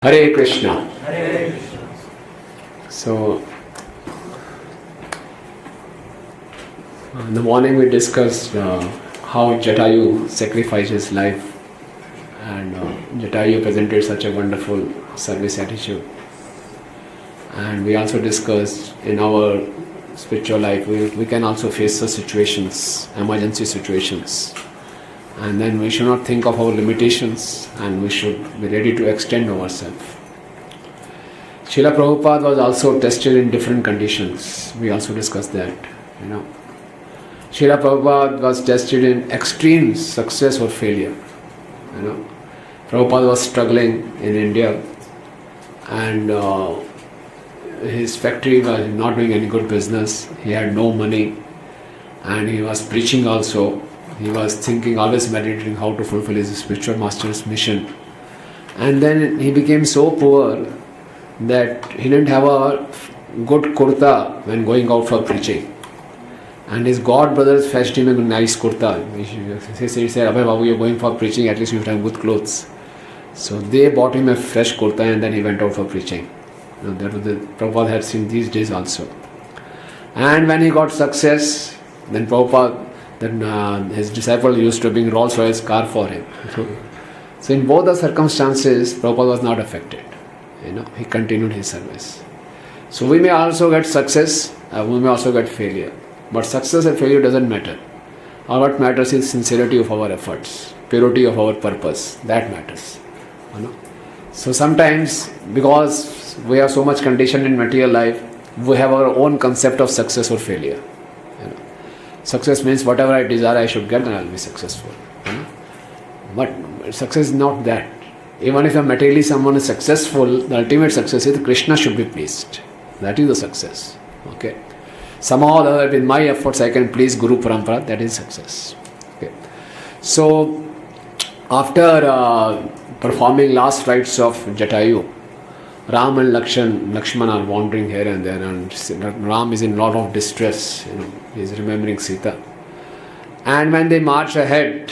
Hare Krishna. Hare Krishna. So, in the morning we discussed how Jatayu sacrificed his life, and Jatayu presented such a wonderful service attitude. And we also discussed in our spiritual life we can also face the situations, emergency situations, and then we should not think of our limitations and we should be ready to extend ourselves. Srila Prabhupada was also tested in different conditions. We also discussed that. Srila Prabhupada was tested in extreme success or failure. Prabhupada was struggling in India, and his factory was not doing any good business. He had no money, and he was preaching also. He was thinking, always meditating how to fulfill his spiritual master's mission. And then he became so poor that he didn't have a good kurta when going out for preaching. And his god brothers fetched him a nice kurta. He said, Abhay Babu, you're going for preaching, at least you should have good clothes. So they bought him a fresh kurta and then he went out for preaching. Prabhupada had seen these days also. And when he got success, then his disciple used to bring Rolls Royce car for him. So in both the circumstances, Prabhupada was not affected. He continued his service. So we may also get success, we may also get failure. But success and failure doesn't matter. All what matters is sincerity of our efforts, purity of our purpose. That matters. So sometimes, because we are so much conditioned in material life, we have our own concept of success or failure. Success means whatever I desire I should get, then I will be successful. But success is not that. Even if materially someone is successful, the ultimate success is Krishna should be pleased. That is the success. Okay. Somehow or other, with my efforts I can please Guru Parampara, that is success. Okay. So, after performing last rites of Jatayu, Ram and Lakshman are wandering here and there, and Ram is in a lot of distress. He is remembering Sita. And when they march ahead,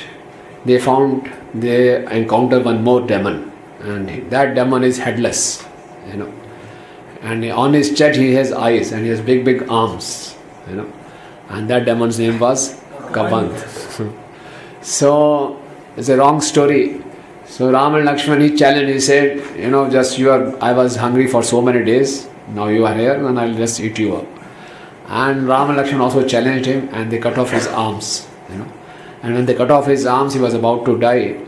they encounter one more demon, and that demon is headless. And on his chest he has eyes and he has big arms. And that demon's name was Kabandh. So it's a wrong story. So Ram and Lakshman, he challenged, he said, I was hungry for so many days, now you are here and I'll just eat you up. And Ram and Lakshman also challenged him, and they cut off his arms. And when they cut off his arms, he was about to die.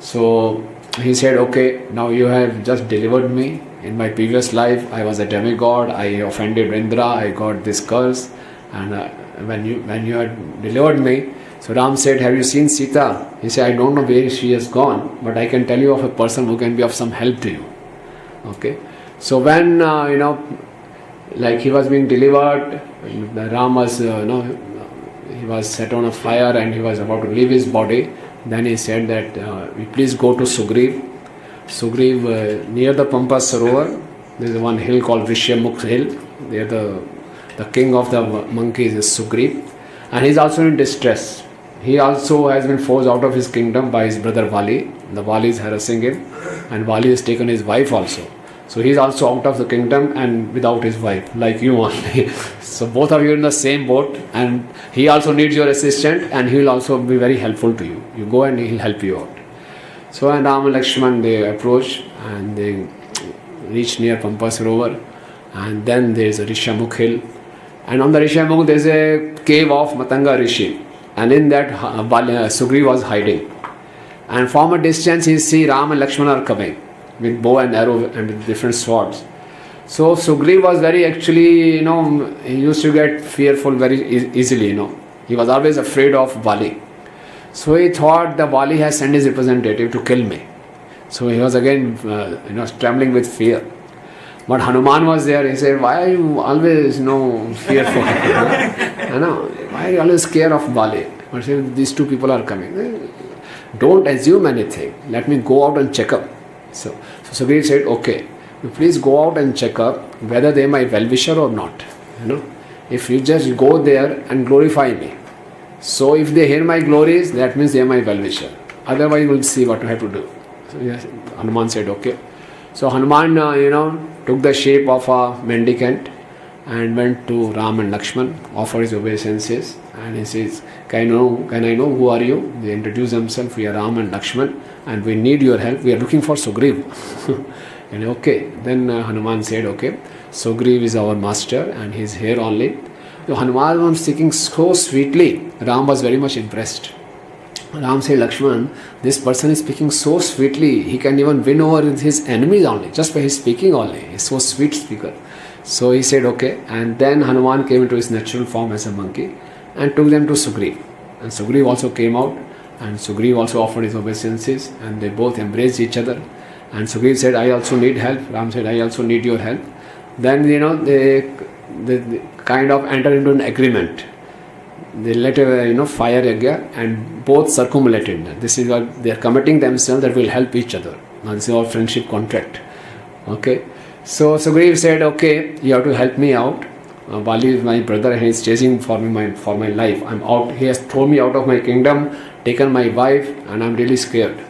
So he said, okay, now you have just delivered me. In my previous life, I was a demigod, I offended Indra, I got this curse. And when you had delivered me, so Ram said, have you seen Sita? He said, I don't know where she has gone, but I can tell you of a person who can be of some help to you. Okay. So when, like he was being delivered, Ram was, he was set on a fire and he was about to leave his body. Then he said that, please go to Sugriv. Sugriv, near the Pampas Sarovar, there is one hill called Rishyamukh hill. There the king of the monkeys is Sugriv. And he is also in distress. He also has been forced out of his kingdom by his brother Vali. The Vali is harassing him, and Vali has taken his wife also. So he is also out of the kingdom and without his wife, like you only. So both of you are in the same boat, and he also needs your assistance, and he will also be very helpful to you. You go and he will help you out. So and Ram and Lakshman, they approach and they reach near Pampas Rover, and then there is a Rishyamukh hill. And on the Rishyamukh there is a cave of Matanga Rishi, and in that Sugriv was hiding. And from a distance he see Ram and Lakshman are coming with bow and arrow and with different swords. So Sugriv was very actually, he used to get fearful very easily, He was always afraid of Vali. So he thought the Vali has sent his representative to kill me. So he was again, trembling with fear. But Hanuman was there. He said, why are you always, fearful? Why are you always scared of Vali? But said, these two people are coming. Don't assume anything. Let me go out and check up. So Sugriv said, okay, please go out and check up whether they are my well-wisher or not. If you just go there and glorify me. So if they hear my glories, that means they are my well-wisher. Otherwise, we'll see what we have to do. So yes, Hanuman said, okay. So Hanuman, took the shape of a mendicant and went to Ram and Lakshman, offered his obeisances, and he says, can I know who are you? They introduce themselves, we are Ram and Lakshman, and we need your help, we are looking for Sugriv. And okay, then Hanuman said, okay, Sugriv is our master and he is here only. So Hanuman was speaking so sweetly, Ram was very much impressed. Ram said, Lakshman, this person is speaking so sweetly, he can even win over his enemies only, just by his speaking only. He's so sweet speaker. So he said, okay. And then Hanuman came into his natural form as a monkey and took them to Sugriv. And Sugriv also came out, and Sugriv also offered his obeisances, and they both embraced each other. And Sugriv said, I also need help. Ram said, I also need your help. Then, they kind of entered into an agreement. They let fire yagya, and both circumambulated. This is what they are committing themselves that will help each other. Now this is our friendship contract. Okay. So Sugriv said, okay, you have to help me out. Vali is my brother and he is chasing for my life. I'm out. He has thrown me out of my kingdom, taken my wife, and I'm really scared.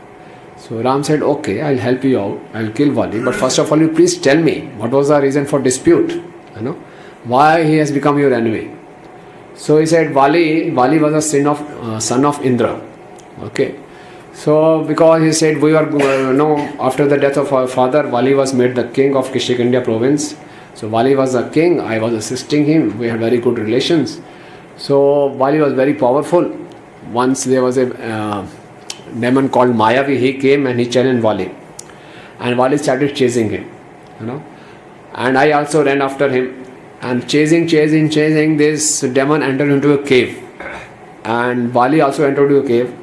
So Ram said, okay, I'll help you out. I'll kill Vali. But first of all, you please tell me, what was the reason for dispute? Why he has become your enemy? So he said, Vali was a son of Indra. Okay. So because he said, we were, after the death of our father, Vali was made the king of Kishkindha province. So Vali was the king, I was assisting him, we had very good relations. So Vali was very powerful. Once there was a demon called Mayavi, he came and he challenged Vali. And Vali started chasing him, And I also ran after him. And chasing, this demon entered into a cave. And Vali also entered into a cave.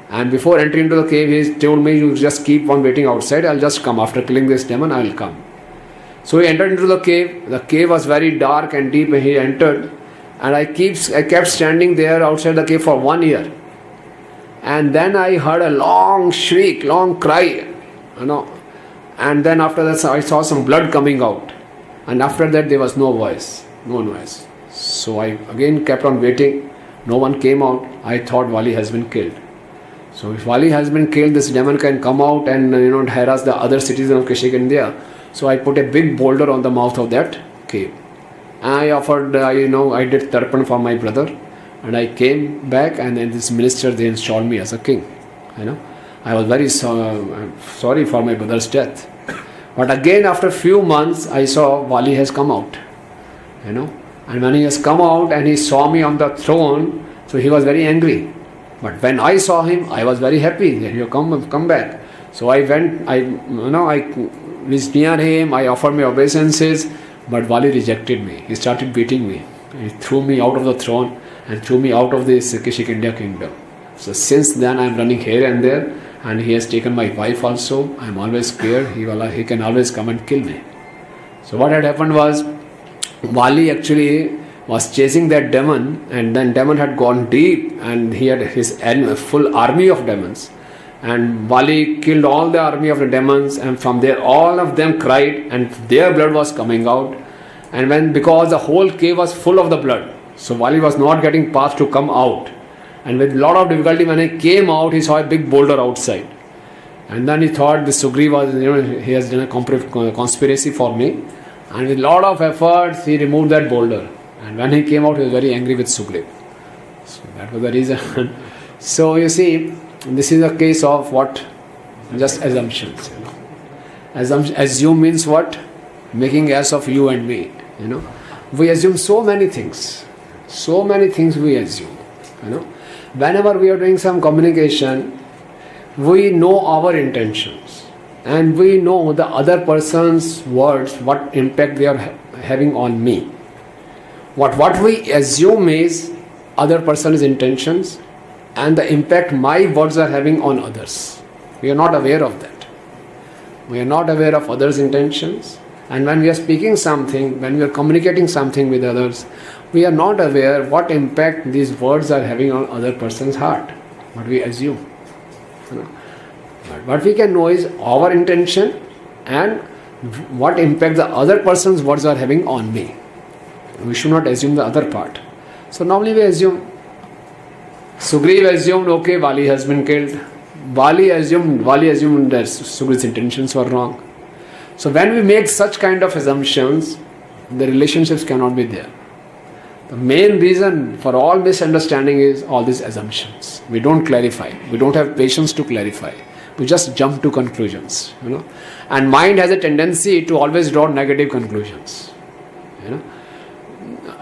And before entering into the cave, he told me, you just keep on waiting outside, I'll just come. After killing this demon, I will come. So he entered into the cave. The cave was very dark and deep, and he entered. And I kept standing there outside the cave for 1 year. And then I heard a long shriek, long cry, And then after that, I saw some blood coming out. And after that, there was no voice, no noise. So I again kept on waiting. No one came out. I thought Vali has been killed. So if Vali has been killed, this demon can come out and harass the other citizens of Kishkindha. So I put a big boulder on the mouth of that cave. And I offered, I did tarpan for my brother. And I came back, and then this minister, they installed me as a king. I was very sorry for my brother's death. But again, after a few months, I saw Vali has come out. And when he has come out and he saw me on the throne, so he was very angry. But when I saw him, I was very happy that you come back. So I went, I reached near him, I offered my obeisances, but Vali rejected me. He started beating me. He threw me out of the throne and threw me out of this Kishkindha kingdom. So since then I am running here and there, and he has taken my wife also. I am always scared. He can always come and kill me. So what had happened was, Vali actually was chasing that demon, and then demon had gone deep, and he had his full army of demons. And Vali killed all the army of the demons, and from there all of them cried, and their blood was coming out. And because the whole cave was full of the blood, so Vali was not getting past to come out. And with a lot of difficulty, when he came out, he saw a big boulder outside. And then he thought this Sugriv was, he has done a conspiracy for me. And with a lot of efforts, he removed that boulder. And when he came out, he was very angry with Sugriv. So that was the reason. So you see, this is a case of what? Just assumptions. Assume means what? Making ass of you and me. We assume so many things. So many things we assume. Whenever we are doing some communication, we know our intentions. And we know the other person's words, what impact they are having on me. What we assume is other person's intentions and the impact my words are having on others. We are not aware of that. We are not aware of others' intentions. And when we are speaking something, when we are communicating something with others, we are not aware what impact these words are having on other person's heart. But we assume. But what we can know is our intention and what impact the other person's words are having on me. We should not assume the other part. So normally we assume. Sugriv assumed, okay, Vali has been killed. Vali assumed that Sugriv's intentions were wrong. So when we make such kind of assumptions, the relationships cannot be there. The main reason for all misunderstanding is all these assumptions. We don't clarify. We don't have patience to clarify. We just jump to conclusions, And mind has a tendency to always draw negative conclusions,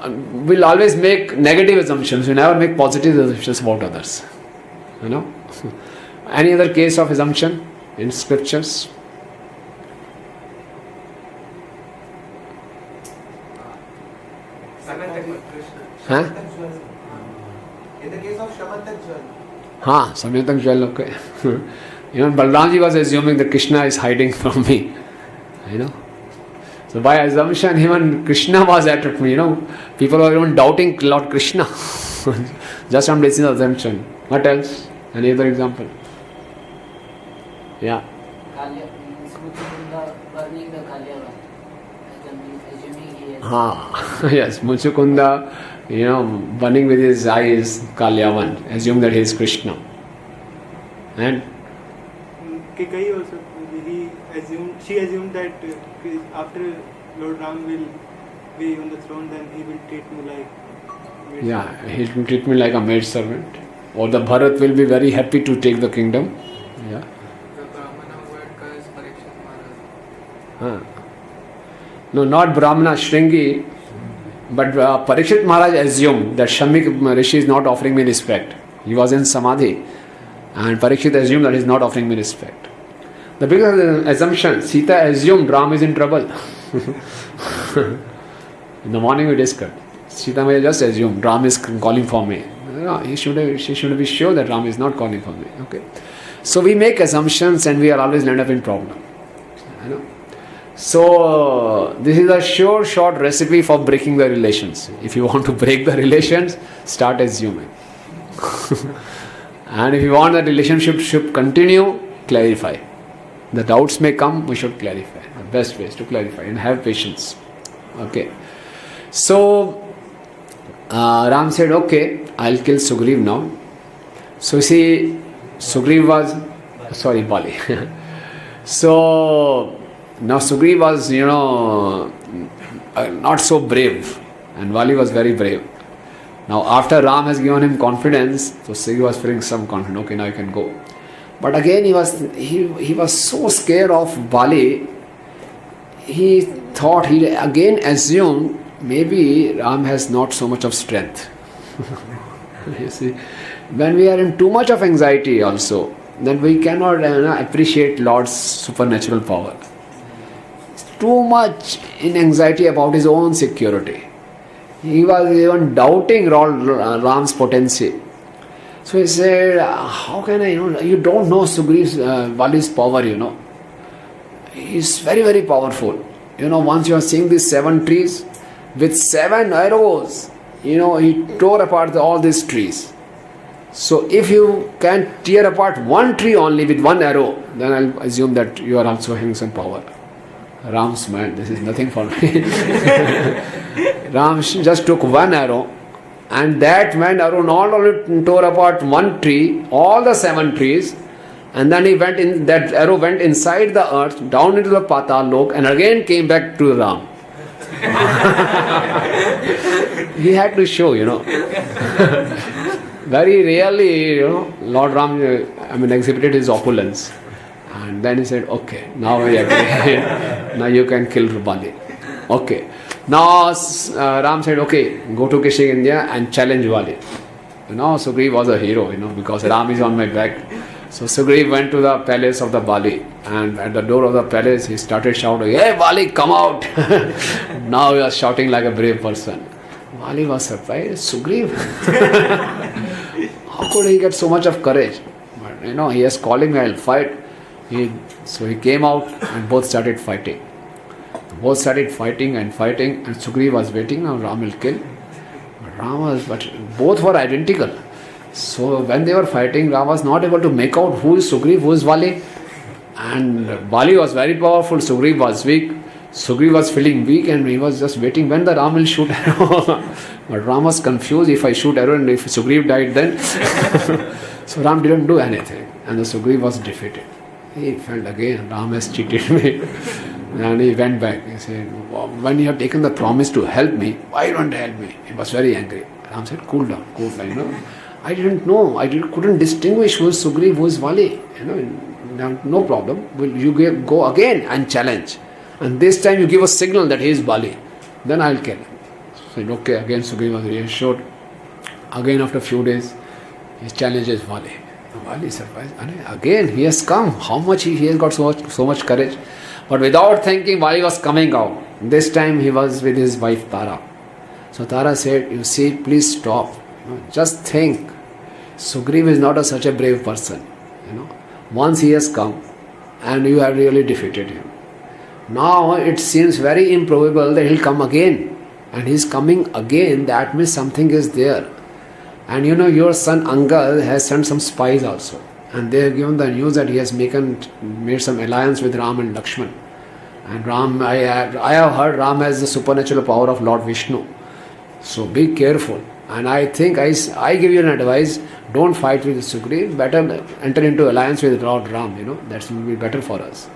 We'll always make negative assumptions. We never make positive assumptions about others, Any other case of assumption in scriptures? Huh? In the case of Shamantak Jal. Shamantak Jal, okay. Even Balramji was assuming that Krishna is hiding from me. So by assumption, even Krishna was at me, People were even doubting Lord Krishna. Just on basis of assumption. What else? Any other example? Yeah. Yes, Muchukunda, burning with his eyes, Kalyavan. Assume that he is Krishna. And? Kekai also, she assumed that after Lord Ram will be on the throne, then he will treat me like he will treat me like a maid servant. Or the Bharat will be very happy to take the kingdom. Yeah. The Brahmana word is Parikshit Maharaj. No, not Brahmana, Shringi, but Parikshit Maharaj assumed that Shamik Rishi is not offering me respect. He was in Samadhi, and Parikshit assumed that he is not offering me respect. The biggest assumption, Sita assumed Ram is in trouble. In the morning we discussed. Sita may just assume Ram is calling for me. No, she should be sure that Ram is not calling for me. Okay. So we make assumptions and we are always end up in problem. So this is a sure short recipe for breaking the relations. If you want to break the relations, start assuming. And if you want the relationship should continue, clarify. The doubts may come, we should clarify. The best way is to clarify and have patience. Okay. So Ram said, okay, I'll kill Sugriv now. So see, Sugriv was, Bali. So now Sugriv was, not so brave, and Vali was very brave. Now after Ram has given him confidence, so Sugriv was feeling some confidence. Okay, now I can go. But again, he was so scared of Vali. He thought, he again assumed maybe Ram has not so much of strength. You see, when we are in too much of anxiety also, then we cannot appreciate Lord's supernatural power. Too much in anxiety about his own security. He was even doubting Ram's potency. So he said, how can I, you don't know Sugriv's, Vali's power, He's very, very powerful. Once you are seeing these 7 trees, with 7 arrows, he tore apart all these trees. So if you can tear apart one tree only with 1 arrow, then I'll assume that you are also having some power. Ram smiled, this is nothing for me. Ram just took 1 arrow, and that one arrow not only tore apart 1 tree, all the 7 trees, and then that arrow went inside the earth, down into the Patal Lok, and again came back to Ram. He had to show, Very rarely, Lord Ram, exhibited his opulence. And then he said, okay, now we agree. Now you can kill Rubali. Okay. Now Ram said, okay, go to Kishkindha and challenge Vali. Sugriv was a hero, because Ram is on my back. So Sugriv went to the palace of the Bali, and at the door of the palace he started shouting, hey Bali, come out! Now he was shouting like a brave person. Bali was surprised, Sugriv? How could he get so much of courage? But he is calling, I'll fight. So he came out and both started fighting. Both started fighting, and Sugriv was waiting, now Ram will kill. But both were identical. So when they were fighting, Ram was not able to make out who is Sugriv, who is Vali. And Vali was very powerful, Sugriv was weak. Sugriv was feeling weak and he was just waiting when the Ram will shoot arrow. But Ram was confused, if I shoot arrow and if Sugriv died then. So Ram didn't do anything, and the Sugriv was defeated. He felt again, Ram has cheated me. And he went back. He said, when you have taken the promise to help me, why don't you help me? He was very angry. Ram said, cool down, I didn't know, couldn't distinguish who is Sugriv, who is Vali. No problem. You go again and challenge. And this time you give a signal that he is Vali. Then I'll kill him. So said, okay, again Sugriv was reassured. Again after a few days, he challenges Vali. Vali is surprised. Again he has come. How much he has got so much courage. But without thinking, Vali was coming out. This time he was with his wife Tara. So Tara said, you see, please stop. Just think. Sugriv is not such a brave person. Once he has come and you have really defeated him. Now it seems very improbable that he'll come again. And he's coming again, that means something is there. And your son Angad has sent some spies also. And they have given the news that he has made some alliance with Ram and Lakshman. And Ram, I have heard Ram has the supernatural power of Lord Vishnu. So be careful. And I think I give you an advice, don't fight with Sugriv, better enter into alliance with Lord Ram, that will be better for us.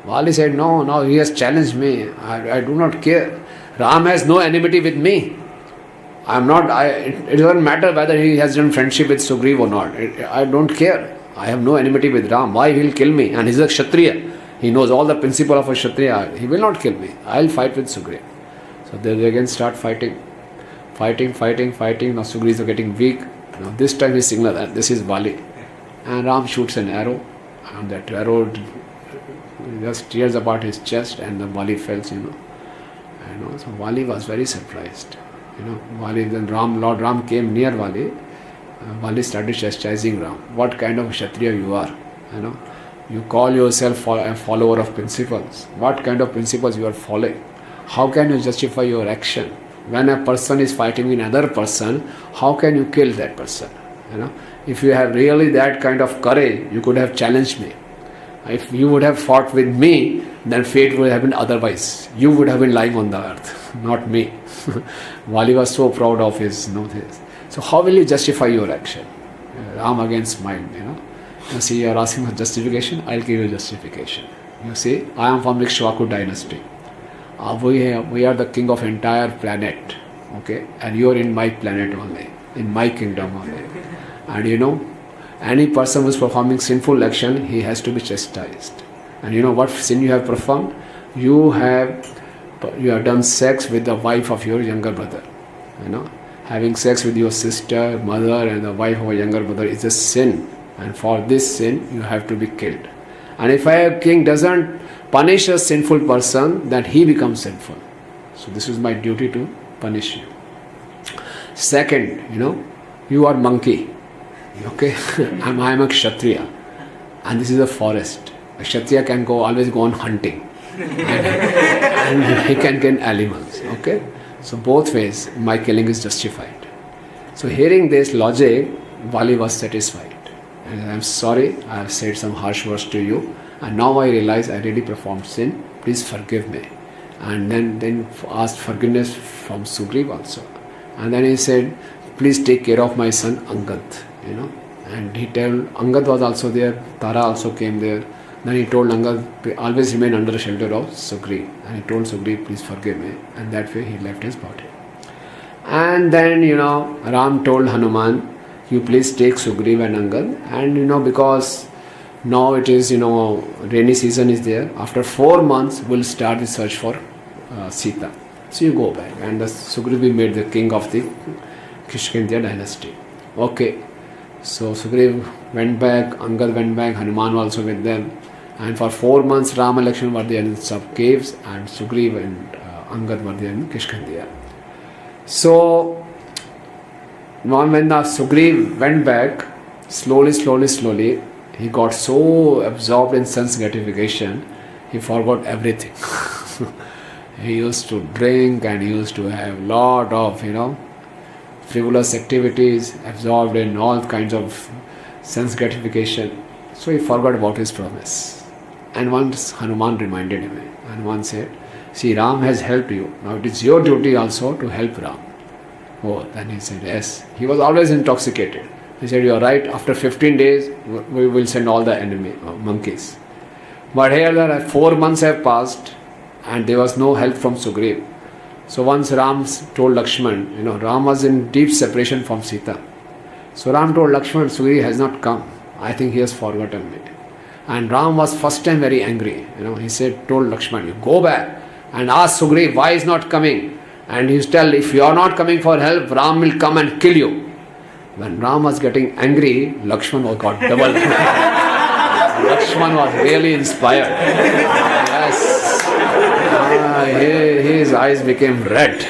Vali said, no, he has challenged me. I do not care. Ram has no enmity with me. It doesn't matter whether he has done friendship with Sugriv or not. I don't care. I have no enmity with Ram. Why he will kill me? And he's a Kshatriya. He knows all the principle of a Kshatriya. He will not kill me. I'll fight with Sugriv. So they again start fighting. Fighting. Now Sugriv is getting weak. Now this time he signals that this is Vali. And Ram shoots an arrow. And that arrow just tears apart his chest and the Vali falls, So Vali was very surprised. Then Lord Ram came near Vali. Vali started chastising Ram. What kind of Kshatriya you are? You call yourself a follower of principles. What kind of principles you are following? How can you justify your action? When a person is fighting with another person, how can you kill that person? If you have really that kind of courage, you could have challenged me. If you would have fought with me, then fate would have been otherwise. You would have been lying on the earth, not me. Vali was so proud of his this. So how will you justify your action? Ram again smiled, You see, you are asking for justification, I'll give you justification. You see, I am from Ikshvaku dynasty. We are the king of entire planet, okay? And you are in my planet only, in my kingdom only. And any person who is performing sinful action, he has to be chastised. And what sin you have performed? You have done sex with the wife of your younger brother. Having sex with your sister, mother, and the wife of a younger brother is a sin. And for this sin, you have to be killed. And if a king doesn't punish a sinful person, then he becomes sinful. So this is my duty to punish you. Second, you are monkey. Okay? I am a Kshatriya. And this is a forest. A Kshatriya can always go on hunting. And he can kill animals. Okay? So both ways, my killing is justified. So hearing this logic, Vali was satisfied. And I am sorry, I have said some harsh words to you. And now I realize I really performed sin. Please forgive me. And then asked forgiveness from Sugriv also. And then he said, please take care of my son Angad. And he told, Angad was also there. Tara also came there. Then he told Angad, always remain under the shelter of Sugriv. And he told Sugriv, please forgive me. And that way he left his body. And then, Ram told Hanuman, you please take Sugriv and Angad. And, because now it is, rainy season is there. After 4 months, we'll start the search for Sita. So you go back. And Sugriv will be made the king of the Kishkindha dynasty. Okay. So Sugriv went back, Angad went back, Hanuman also with them. And for 4 months, Ram and Lakshman were there in some caves, and Sugriv and Angad were there in Kishkindha. So when Sugriv went back, slowly, he got so absorbed in sense gratification, he forgot everything. He used to drink and he used to have lot of, frivolous activities, absorbed in all kinds of sense gratification. So he forgot about his promise. And once Hanuman reminded him, Hanuman said, see, Ram has helped you. Now it is your duty also to help Ram. Oh, then he said, yes. He was always intoxicated. He said, you are right, after 15 days, we will send all the enemy, monkeys. But here, 4 months have passed, and there was no help from Sugriv. So once Ram told Lakshman, Ram was in deep separation from Sita. So Ram told Lakshman, Sugriv has not come. I think he has forgotten me. And Ram was first time very angry. He told Lakshman, you go back and ask Sugriv why he is not coming. And he tell, if you are not coming for help, Ram will come and kill you. When Ram was getting angry, Lakshman got double. Lakshman was really inspired. Yes. His eyes became red.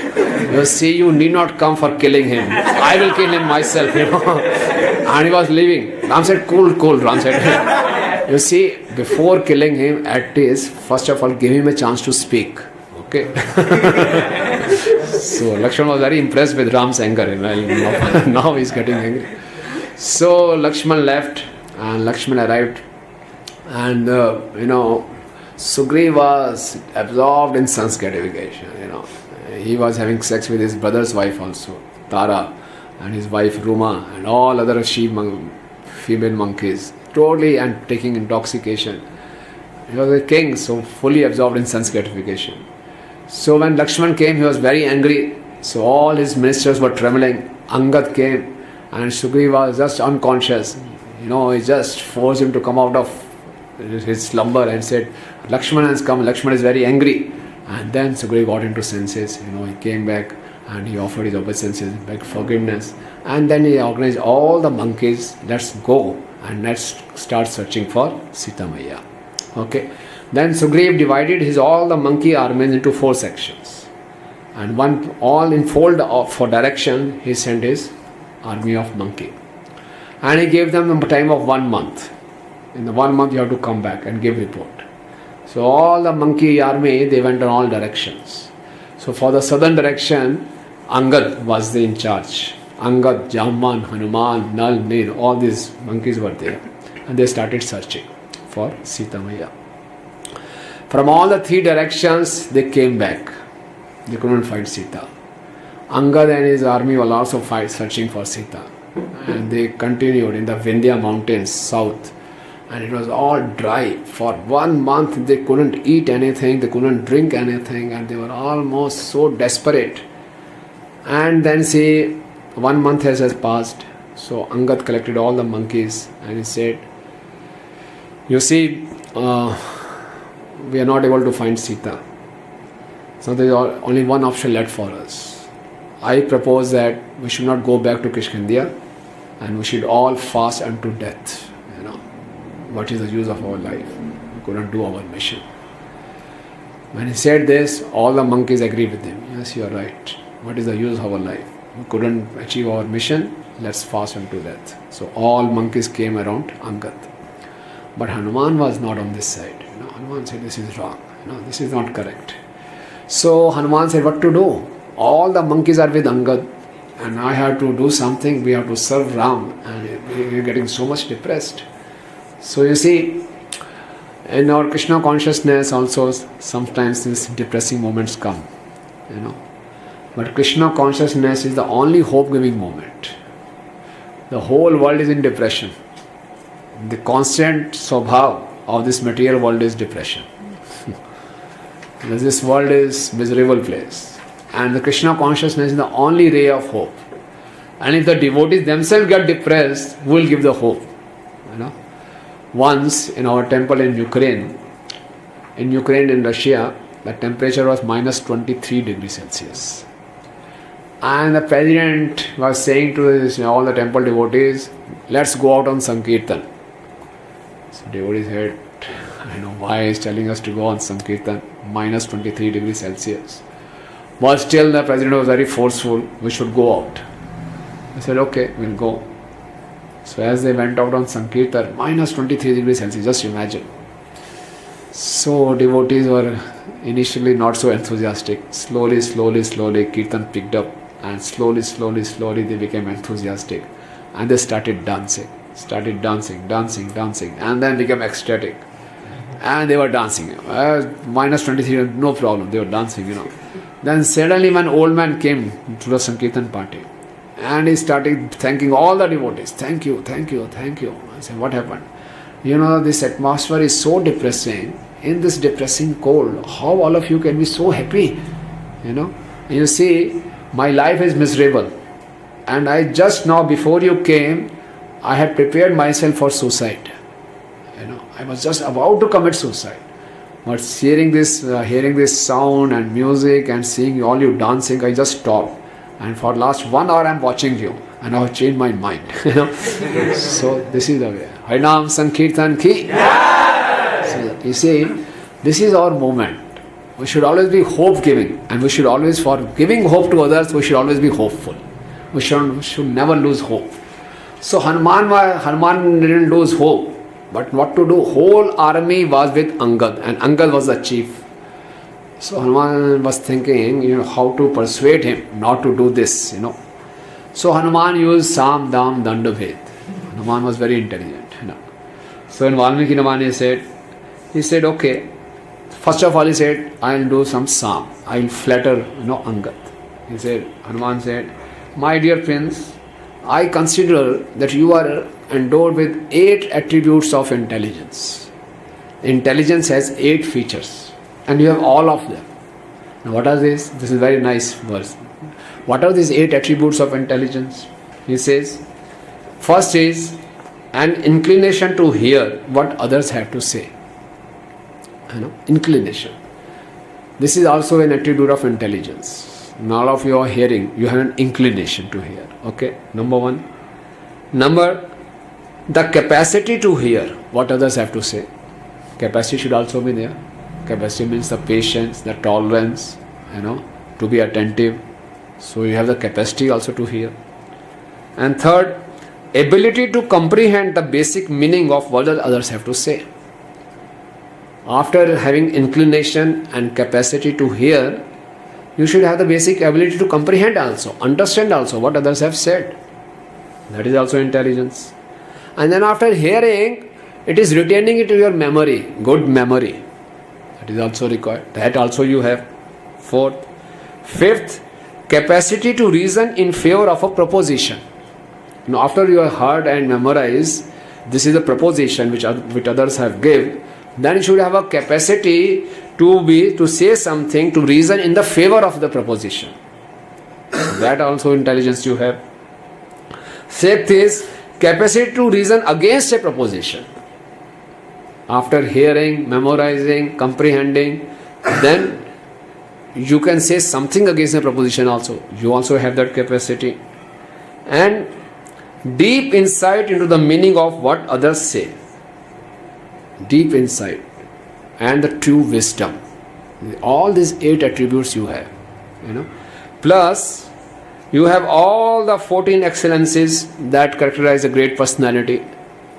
You see, you need not come for killing him. I will kill him myself, And he was leaving. Ram said, cool. Ram said, you see, before killing him, at least, first of all, give him a chance to speak. Okay. So Lakshman was very impressed with Ram's anger. Now he's getting angry. So Lakshman left and Lakshman arrived. And Sugriv was absorbed in son's gratification. He was having sex with his brother's wife also, Tara, and his wife Ruma, and all other female monkeys, totally and taking intoxication. He was a king, so fully absorbed in son's gratification. So when Lakshman came, he was very angry. So all his ministers were trembling. Angad came, and Sugriv was just unconscious. He just forced him to come out of his slumber and said, Lakshman has come, Lakshman is very angry. And then Sugriv got into senses. He came back and he offered his obeisances, begged forgiveness. And then he organized all the monkeys, let's go and let's start searching for Sita Maiya. Okay. Then Sugriv divided all the monkey armies into 4 sections. And all in fold for direction, he sent his army of monkey. And he gave them the time of 1 month. In the 1 month you have to come back and give report. So all the monkey army, they went in all directions. So for the southern direction, Angad was in charge. Angad, Jamban, Hanuman, Nal, Nil, all these monkeys were there. And they started searching for Sita Maiya. From all the 3 directions, they came back. They couldn't find Sita. Angad and his army were also searching for Sita. And they continued in the Vindhya mountains south. And it was all dry. For 1 month, they couldn't eat anything, they couldn't drink anything, and they were almost so desperate. And then 1 month has passed. So Angad collected all the monkeys and he said, you see, we are not able to find Sita. So there is only one option left for us. I propose that we should not go back to Kishkindha and we should all fast unto death. What is the use of our life? We couldn't do our mission. When he said this, all the monkeys agreed with him. Yes, you are right. What is the use of our life? We couldn't achieve our mission. Let's fast unto death. So all monkeys came around Angad. But Hanuman was not on this side. Hanuman said, this is wrong. This is not correct. So Hanuman said, what to do? All the monkeys are with Angad and I have to do something. We have to serve Ram and we are getting so much depressed. So you see, in our Krishna consciousness also sometimes these depressing moments come. But Krishna consciousness is the only hope-giving moment. The whole world is in depression. The constant swabhav of this material world is depression. This world is miserable place. And the Krishna consciousness is the only ray of hope. And if the devotees themselves get depressed, who will give the hope? Once in our temple in Ukraine, in Russia, the temperature was minus 23 degrees Celsius. And the president was saying to all the temple devotees, let's go out on Sankirtan. So devotees said, I know why he is telling us to go on Sankirtan, minus 23 degrees Celsius. But still the president was very forceful, we should go out. I said, okay, we'll go. So as they went out on Sankirtan, minus 23 degrees Celsius, just imagine. So devotees were initially not so enthusiastic. Slowly, Kirtan picked up and slowly they became enthusiastic. And they started dancing and then became ecstatic. And they were dancing. Minus 23, no problem, they were dancing, Then suddenly one old man came to the Sankirtan party. And he started thanking all the devotees. Thank you. I said, what happened? This atmosphere is so depressing. in this depressing cold, how all of you can be so happy? You see, my life is miserable. And I just now, before you came, I had prepared myself for suicide. I was just about to commit suicide. But hearing this sound and music and seeing all you dancing, I just stopped. And for last 1 hour I'm watching you. And I have changed my mind. So this is the way. Harinam Sankirtan ki. Yes! So you see, this is our moment. We should always be hope giving. And we should always, for giving hope to others, we should always be hopeful. We should never lose hope. So Hanuman didn't lose hope. But what to do? Whole army was with Angad, and Angad was the chief. So Hanuman was thinking, how to persuade him not to do this, So Hanuman used Sam, Dam, Danda, Ved. Hanuman was very intelligent, So in Valmiki Ramana he said, okay. First of all he said, I will do some Sam. I will flatter, Angad. Hanuman said, my dear prince, I consider that you are endowed with 8 attributes of intelligence. Intelligence has 8 features, and you have all of them. Now what are these? This is a very nice verse. What are these 8 attributes of intelligence? He says, first is an inclination to hear what others have to say. Inclination. This is also an attribute of intelligence. In all of you are hearing, you have an inclination to hear. Okay, number 1. The capacity to hear what others have to say. Capacity should also be there. Capacity means the patience, the tolerance, to be attentive. So you have the capacity also to hear. And third, ability to comprehend the basic meaning of what others have to say. After having inclination and capacity to hear, you should have the basic ability to comprehend also, understand also what others have said. That is also intelligence. And then after hearing, it is retaining it to your memory, good memory. That is also required. That also you have. Fourth. Fifth, capacity to reason in favor of a proposition. After you have heard and memorized, this is a proposition which others have given, then you should have a capacity to say something, to reason in the favor of the proposition. That also intelligence you have. Sixth is capacity to reason against a proposition. After hearing, memorizing, comprehending, then you can say something against a proposition also. You also have that capacity. And deep insight into the meaning of what others say. Deep insight and the true wisdom. All these 8 attributes you have. Plus, you have all the 14 excellences that characterize a great personality.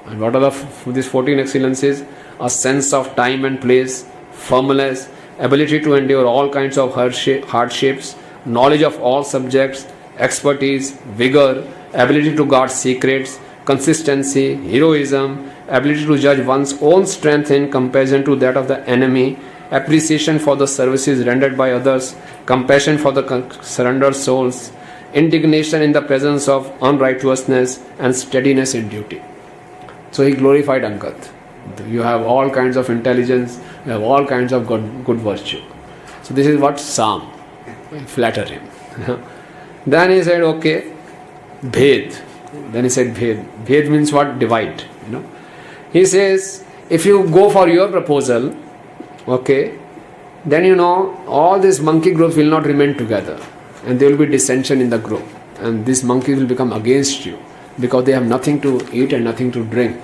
And what are these 14 excellences? A sense of time and place, firmness, ability to endure all kinds of hardships, knowledge of all subjects, expertise, vigor, ability to guard secrets, consistency, heroism, ability to judge one's own strength in comparison to that of the enemy, appreciation for the services rendered by others, compassion for the surrendered souls, indignation in the presence of unrighteousness, and steadiness in duty. So he glorified Angad. You have all kinds of intelligence, you have all kinds of good virtue. So this is what Sam, flatter him. Then he said, okay, Bhed. Then he said Bhed. Bhed means what? Divide. He says, if you go for your proposal, okay, then all these monkey groups will not remain together, and there will be dissension in the group, and these monkeys will become against you because they have nothing to eat and nothing to drink,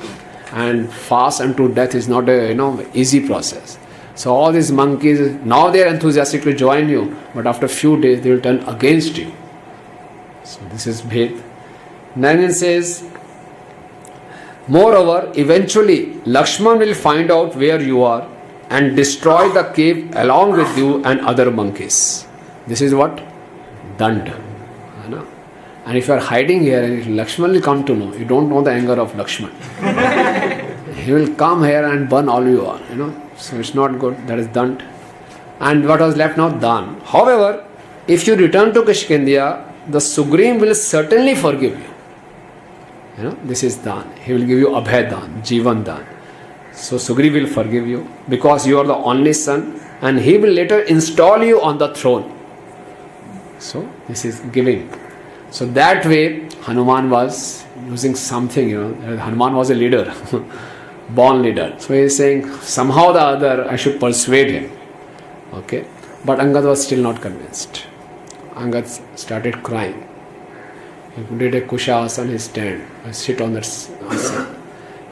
and fast unto death is not a easy process. So all these monkeys, now they are enthusiastic to join you, but after a few days they will turn against you. So this is Bhed. Then it says, moreover, eventually Lakshman will find out where you are and destroy the cave along with you and other monkeys. This is what? Dand. And if you are hiding here, and Lakshman will come to know, you don't know the anger of Lakshman. He will come here and burn all you are, So it's not good. That is Dand. And what was left now? Dan. However, if you return to Kishkindha, the Sugrim will certainly forgive you. This is Dan. He will give you Abhay Dan, Jivan Dan. So Sugriv will forgive you because you are the only son, and he will later install you on the throne. So this is giving. So that way Hanuman was using something, Hanuman was a leader, born leader. So he is saying somehow or the other I should persuade him. Okay. But Angad was still not convinced. Angad started crying. He did a kusha on his stand. I sit on that asana.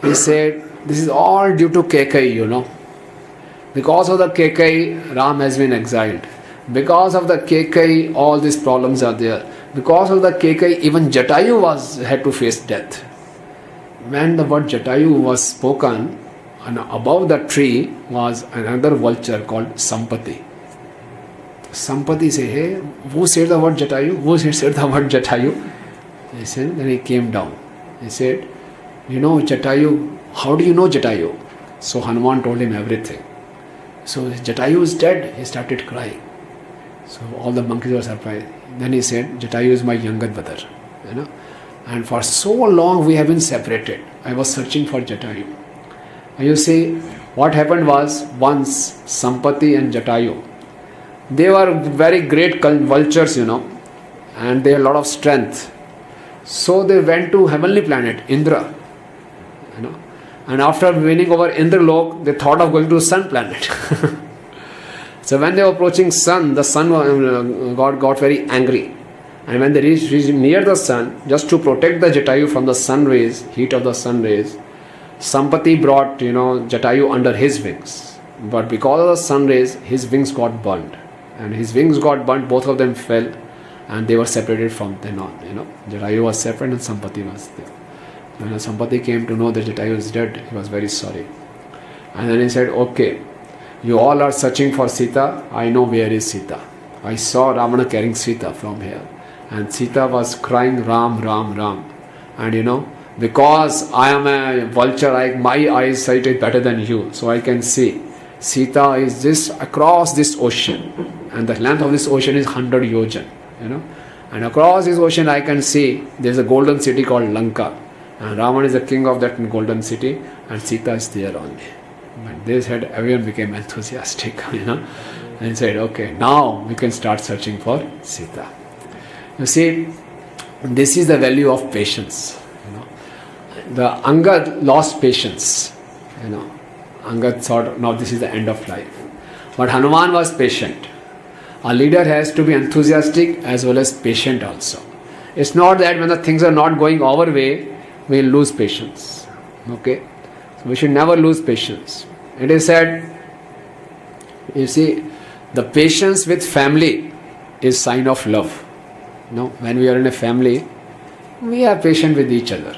He said, this is all due to Kekai, Because of the Kekai, Ram has been exiled. Because of the Kekai, all these problems are there. Because of the Kekai, even Jatayu had to face death. When the word Jatayu was spoken, and above the tree was another vulture called Sampati. Sampati said, hey, who said the word Jatayu? Who said the word Jatayu? He said, then he came down. He said, Jatayu, how do you know Jatayu? So Hanuman told him everything. So Jatayu is dead. He started crying. So all the monkeys were surprised. Then he said, Jatayu is my younger brother. And for so long we have been separated. I was searching for Jatayu. And you see, what happened was, once Sampati and Jatayu, they were very great vultures, and they had a lot of strength. So they went to heavenly planet, Indra. And after winning over Indralok, they thought of going to sun planet. So when they were approaching sun, the sun got very angry. And when they reached near the sun, just to protect the Jatayu from the sun rays, heat of the sun rays, Sampati brought, Jatayu under his wings. But because of the sun rays, his wings got burnt. And his wings got burnt, both of them fell, and they were separated from then on. Jatayu was separate and Sampati was there. When Sampati came to know that Jatayu is dead, he was very sorry. And then he said, okay, you all are searching for Sita. I know where is Sita. I saw Ravana carrying Sita from here. And Sita was crying Ram, Ram, Ram. And because I am a vulture, my eyesight is better than you. So I can see. Sita is just across this ocean. And the length of this ocean is 100 yojan. And across this ocean I can see there is a golden city called Lanka. And Ravan is the king of that golden city. And Sita is there only. But they said everyone became enthusiastic. And said, okay, now we can start searching for Sita. You see, this is the value of patience. The Angad lost patience. Angad thought, now this is the end of life. But Hanuman was patient. A leader has to be enthusiastic as well as patient also. It's not that when the things are not going our way, we lose patience. Okay? So we should never lose patience. It is said, you see, the patience with family is sign of love. When we are in a family, we are patient with each other.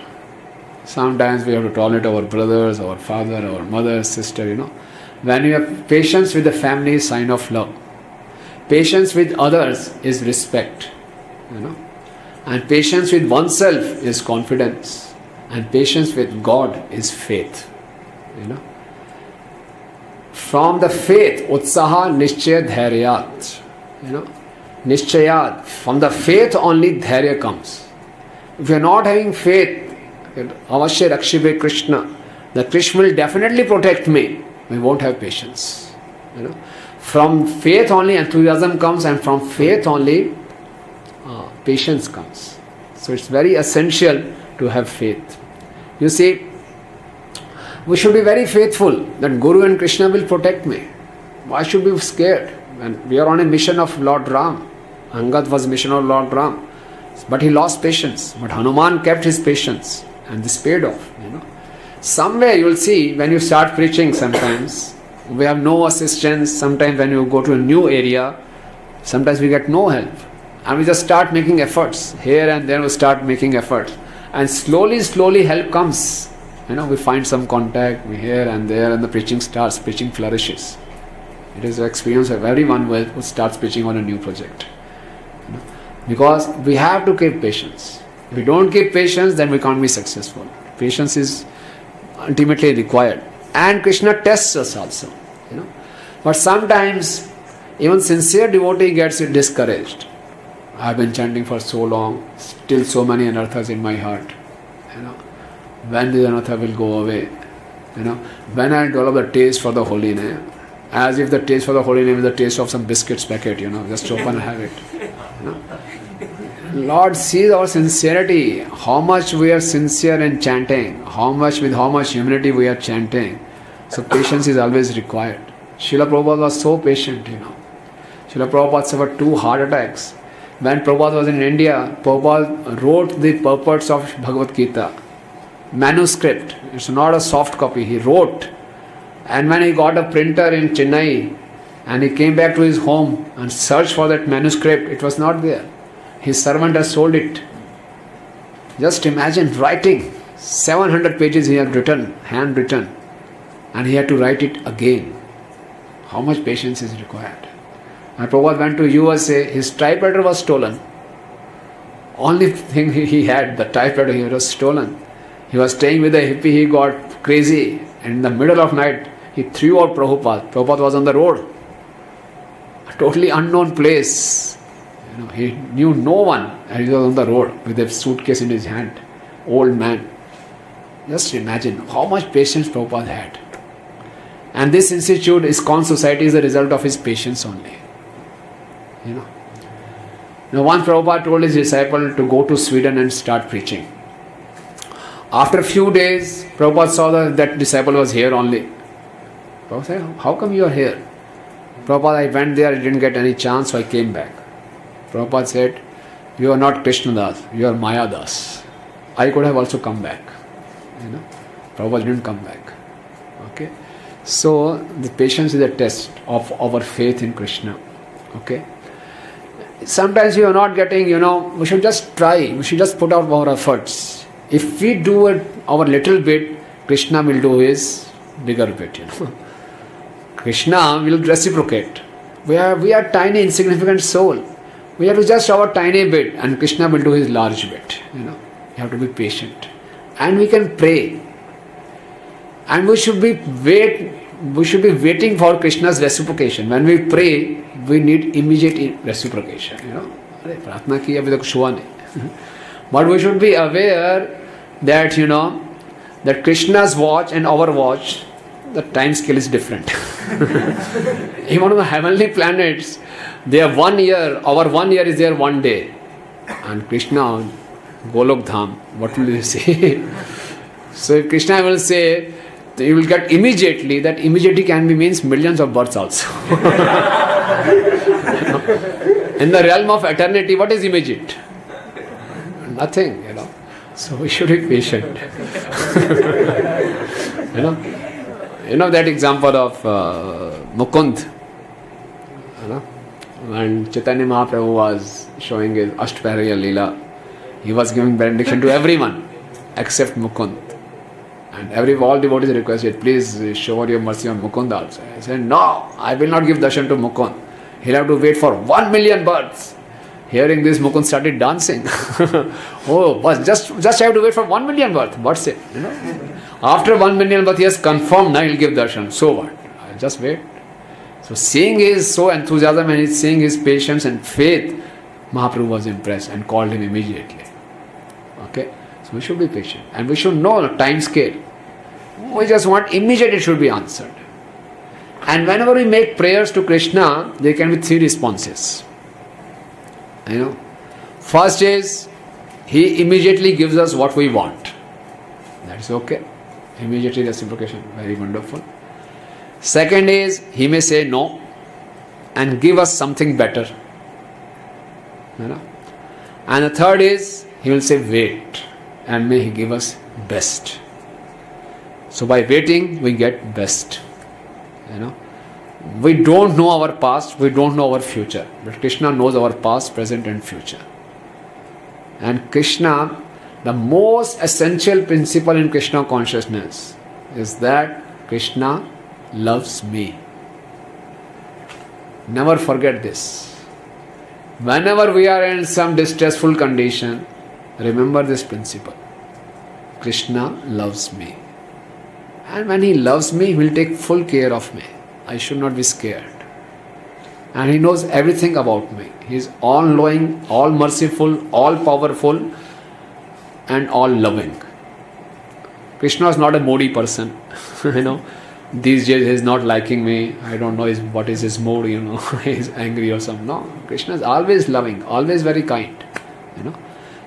Sometimes we have to tolerate our brothers, our father, our mother, sister, When you have patience with the family is sign of love. Patience with others is respect. And patience with oneself is confidence. And patience with God is faith. From the faith, utsaha nishchay dhairyat. Nishchayat. From the faith only dhairya comes. If you are not having faith, avashya rakshibe Krishna, the Krishna will definitely protect me. We won't have patience. From faith only enthusiasm comes, and from faith only patience comes. So it's very essential to have faith. You see, we should be very faithful that Guru and Krishna will protect me. Why should we be scared? When we are on a mission of Lord Ram. Angad was mission of Lord Ram. But he lost patience. But Hanuman kept his patience. And this paid off. Somewhere you will see when you start preaching sometimes, we have no assistance. Sometimes when you go to a new area, sometimes we get no help. And we just start making efforts. Here and there we start making efforts. And slowly help comes. We find some contact, we here and there, and the preaching starts, preaching flourishes. It is the experience of everyone who starts preaching on a new project. Because we have to keep patience. If we don't keep patience, then we can't be successful. Patience is ultimately required. And Krishna tests us also. But sometimes, even sincere devotee gets discouraged. I have been chanting for so long, still so many anarthas in my heart. When the anartha will go away? When I develop the taste for the holy name, as if the taste for the holy name is the taste of some biscuits packet, just open and have it. Lord sees our sincerity, how much we are sincere in chanting, with how much humility we are chanting. So patience is always required. Srila Prabhupada was so patient, Srila Prabhupada suffered 2 heart attacks. When Prabhupada was in India, Prabhupada wrote the purports of Bhagavad Gita. Manuscript. It's not a soft copy. He wrote. And when he got a printer in Chennai and he came back to his home and searched for that manuscript, it was not there. His servant has sold it. Just imagine writing. 700 pages he had written, handwritten. And he had to write it again. How much patience is required? And Prabhupada went to USA, his typewriter was stolen. Only thing he had, the typewriter, he was stolen. He was staying with a hippie, he got crazy. And in the middle of night, he threw out Prabhupada. Prabhupada was on the road. A totally unknown place. He knew no one. And he was on the road with a suitcase in his hand. Old man. Just imagine how much patience Prabhupada had. And this institute, ISKCON society, is the result of his patience only. Now once Prabhupada told his disciple to go to Sweden and start preaching. After a few days, Prabhupada saw that disciple was here only. Prabhupada said, how come you are here? Prabhupada, I went there, I didn't get any chance, so I came back. Prabhupada said, you are not Krishna Das, you are Maya Das. I could have also come back. Prabhupada didn't come back. Okay. So the patience is a test of our faith in Krishna. Okay. Sometimes you are not getting, we should just try. We should just put out our efforts. If we do it our little bit, Krishna will do his bigger bit. Krishna will reciprocate. We are tiny, insignificant soul. We have to just our tiny bit, and Krishna will do his large bit. You have to be patient, and we can pray. And we should be waiting for Krishna's reciprocation. When we pray, we need immediate reciprocation. Pratna ki abhi tak kuch hua nahi. But we should be aware that that Krishna's watch and our watch, the time scale is different. Even on the heavenly planets, they are 1 year. Our 1 year is their 1 day. And Krishna, Golok Dham, what will you say? So if Krishna will say, you will get immediately, that immediately can be means millions of births also. In the realm of eternity, what is immediate? Nothing, So we should be patient. That example of Mukund. When Chaitanya Mahaprabhu was showing his Ashtapariya Leela, he was giving benediction to everyone except Mukund. And all devotees requested, please show your mercy on Mukund also. He said, no, I will not give darshan to Mukund. He'll have to wait for 1 million births. Hearing this, Mukund started dancing. Oh, but just have to wait for 1 million births. What's it? After 1 million births, he has confirmed, now he'll give darshan. So what? Just wait. So seeing his enthusiasm and seeing his patience and faith, Mahaprabhu was impressed and called him immediately. Okay? So we should be patient. And we should know the time scale. We just want immediately it should be answered. And whenever we make prayers to Krishna, there can be 3 responses. First is, he immediately gives us what we want. That's okay. Immediately reciprocation, very wonderful. Second is, he may say no and give us something better. And the third is, he will say wait and may he give us best. So by waiting, we get best. We don't know our past, we don't know our future. But Krishna knows our past, present and future. And Krishna, the most essential principle in Krishna consciousness is that Krishna loves me. Never forget this. Whenever we are in some distressful condition, remember this principle. Krishna loves me. And when he loves me, he will take full care of me. I should not be scared. And he knows everything about me. He is all-knowing, all-merciful, all-powerful and all-loving. Krishna is not a moody person. These days he is not liking me. I don't know what is his mood, he is angry or something. No, Krishna is always loving, always very kind.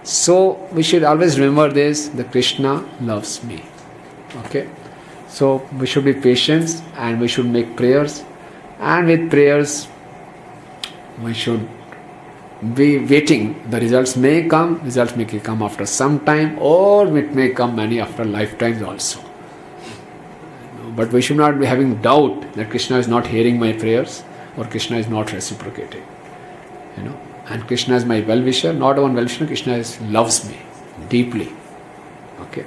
So we should always remember this, that Krishna loves me. Okay? So we should be patient and we should make prayers. And with prayers, we should be waiting. The results may come after some time, or it may come many after lifetimes also. But we should not be having doubt that Krishna is not hearing my prayers or Krishna is not reciprocating. And Krishna is my well-wisher, not one well-wisher. Krishna loves me deeply. Okay.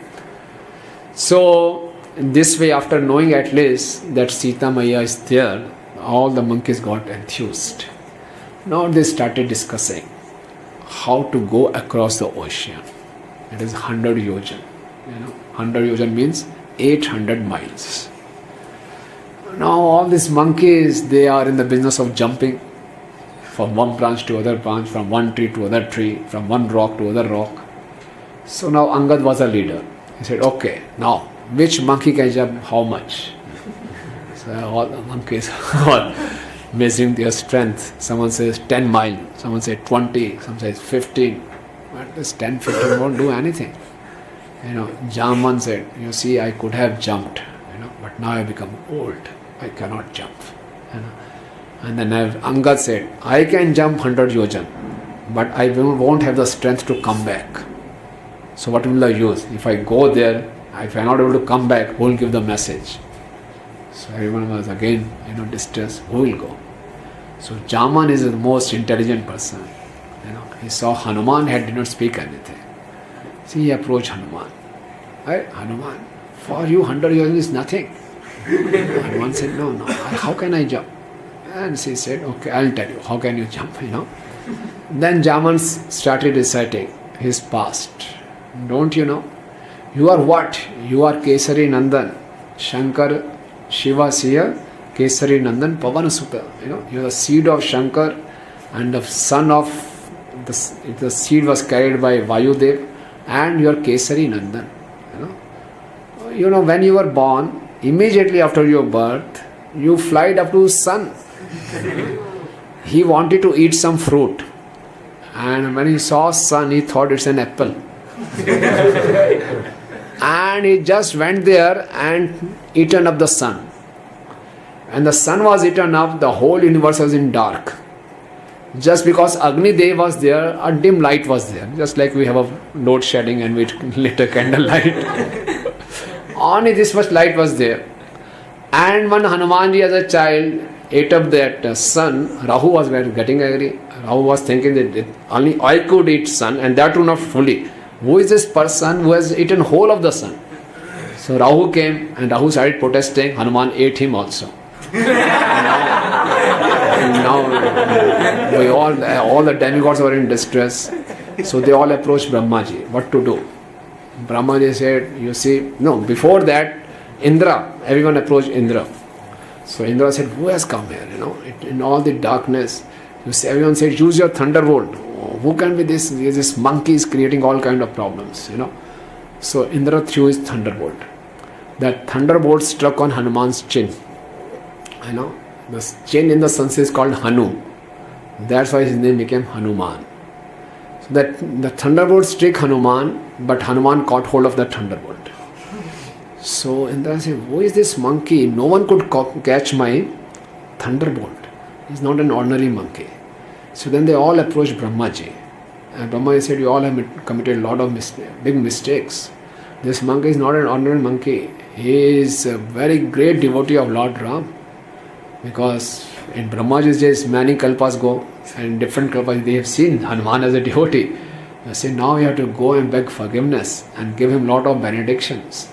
So in this way, after knowing at least that Sita Maya is there, all the monkeys got enthused. Now they started discussing how to go across the ocean. It is 100 yojan. 100 yojan means 800 miles. Now all these monkeys, they are in the business of jumping from one branch to other branch, from one tree to other tree, from one rock to other rock. So now Angad was a leader. He said, okay, now which monkey can jump how much? So all the monkeys are measuring their strength. Someone says 10 miles, someone says 20, someone says 15. But this 10, 15 won't do anything. Jaman said, you see, I could have jumped, but now I have become old. I cannot jump. And then Angad said, I can jump 100 yojan, but I won't have the strength to come back. So what will I use? If I go there, if I am not able to come back, who will give the message? So everyone was again, distressed. Who will go? So Jaman is the most intelligent person. He saw Hanuman did not speak anything. See, he approached Hanuman. Hey, Hanuman, for you 100 yojan is nothing. Hanuman said, no, how can I jump? And she said, okay, I'll tell you, how can you jump, Then Jaman started reciting his past. Don't you know? You are what? You are Kesari Nandan, Shankar, Shiva Siya, Kesari Nandan, Pavana Sutta. You are the seed of Shankar and the son of, the seed was carried by Vayudev, and you are Kesari Nandan. When you were born, immediately after your birth, you flied up to sun. He wanted to eat some fruit, and when he saw sun, he thought it's an apple. And he just went there and eaten up the sun. And the sun was eaten up, the whole universe was in dark. Just because Agni Dev was there, a dim light was there. Just like we have a load shedding and we lit a candle light. Only this much light was there. And when Hanumanji as a child ate up that sun, Rahu was getting angry. Rahu was thinking that only I could eat sun, and that too not fully. Who is this person who has eaten whole of the sun? So Rahu came and Rahu started protesting. Hanuman ate him also. Now all the demigods were in distress. So they all approached Brahmaji. What to do? Brahmaji said, you see, no, before that, Indra, everyone approached Indra. So Indra said, who has come here? In all the darkness, everyone said, use your thunderbolt. Who can be this? This monkey is creating all kind of problems, So Indra threw his thunderbolt. That thunderbolt struck on Hanuman's chin. The chin in the Sanskrit is called Hanu. That's why his name became Hanuman. So that the thunderbolt struck Hanuman, but Hanuman caught hold of that thunderbolt. So Indra said, who is this monkey? No one could catch my thunderbolt. He's not an ordinary monkey. So then they all approached Brahmaji. And Brahmaji said, you all have committed a lot of big mistakes. This monkey is not an ordinary monkey. He is a very great devotee of Lord Ram. Because in Brahmaji's days, many kalpas go, and different kalpas, they have seen Hanuman as a devotee. They say, now you have to go and beg forgiveness and give him lot of benedictions.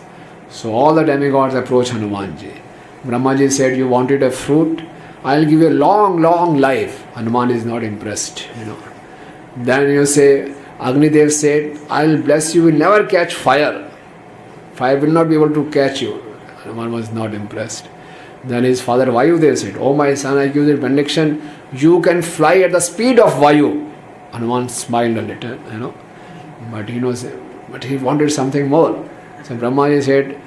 So all the demigods approached Hanumanji. Brahmaji said, you wanted a fruit? I'll give you a long, long life. Hanuman is not impressed, Then you say, Agni Dev said, I'll bless you, will never catch fire. Fire will not be able to catch you. Hanuman was not impressed. Then his father Vayudev said, oh my son, I give you benediction. You can fly at the speed of Vayu. Hanuman smiled a little, But he knows, but he wanted something more. So Brahmaji said,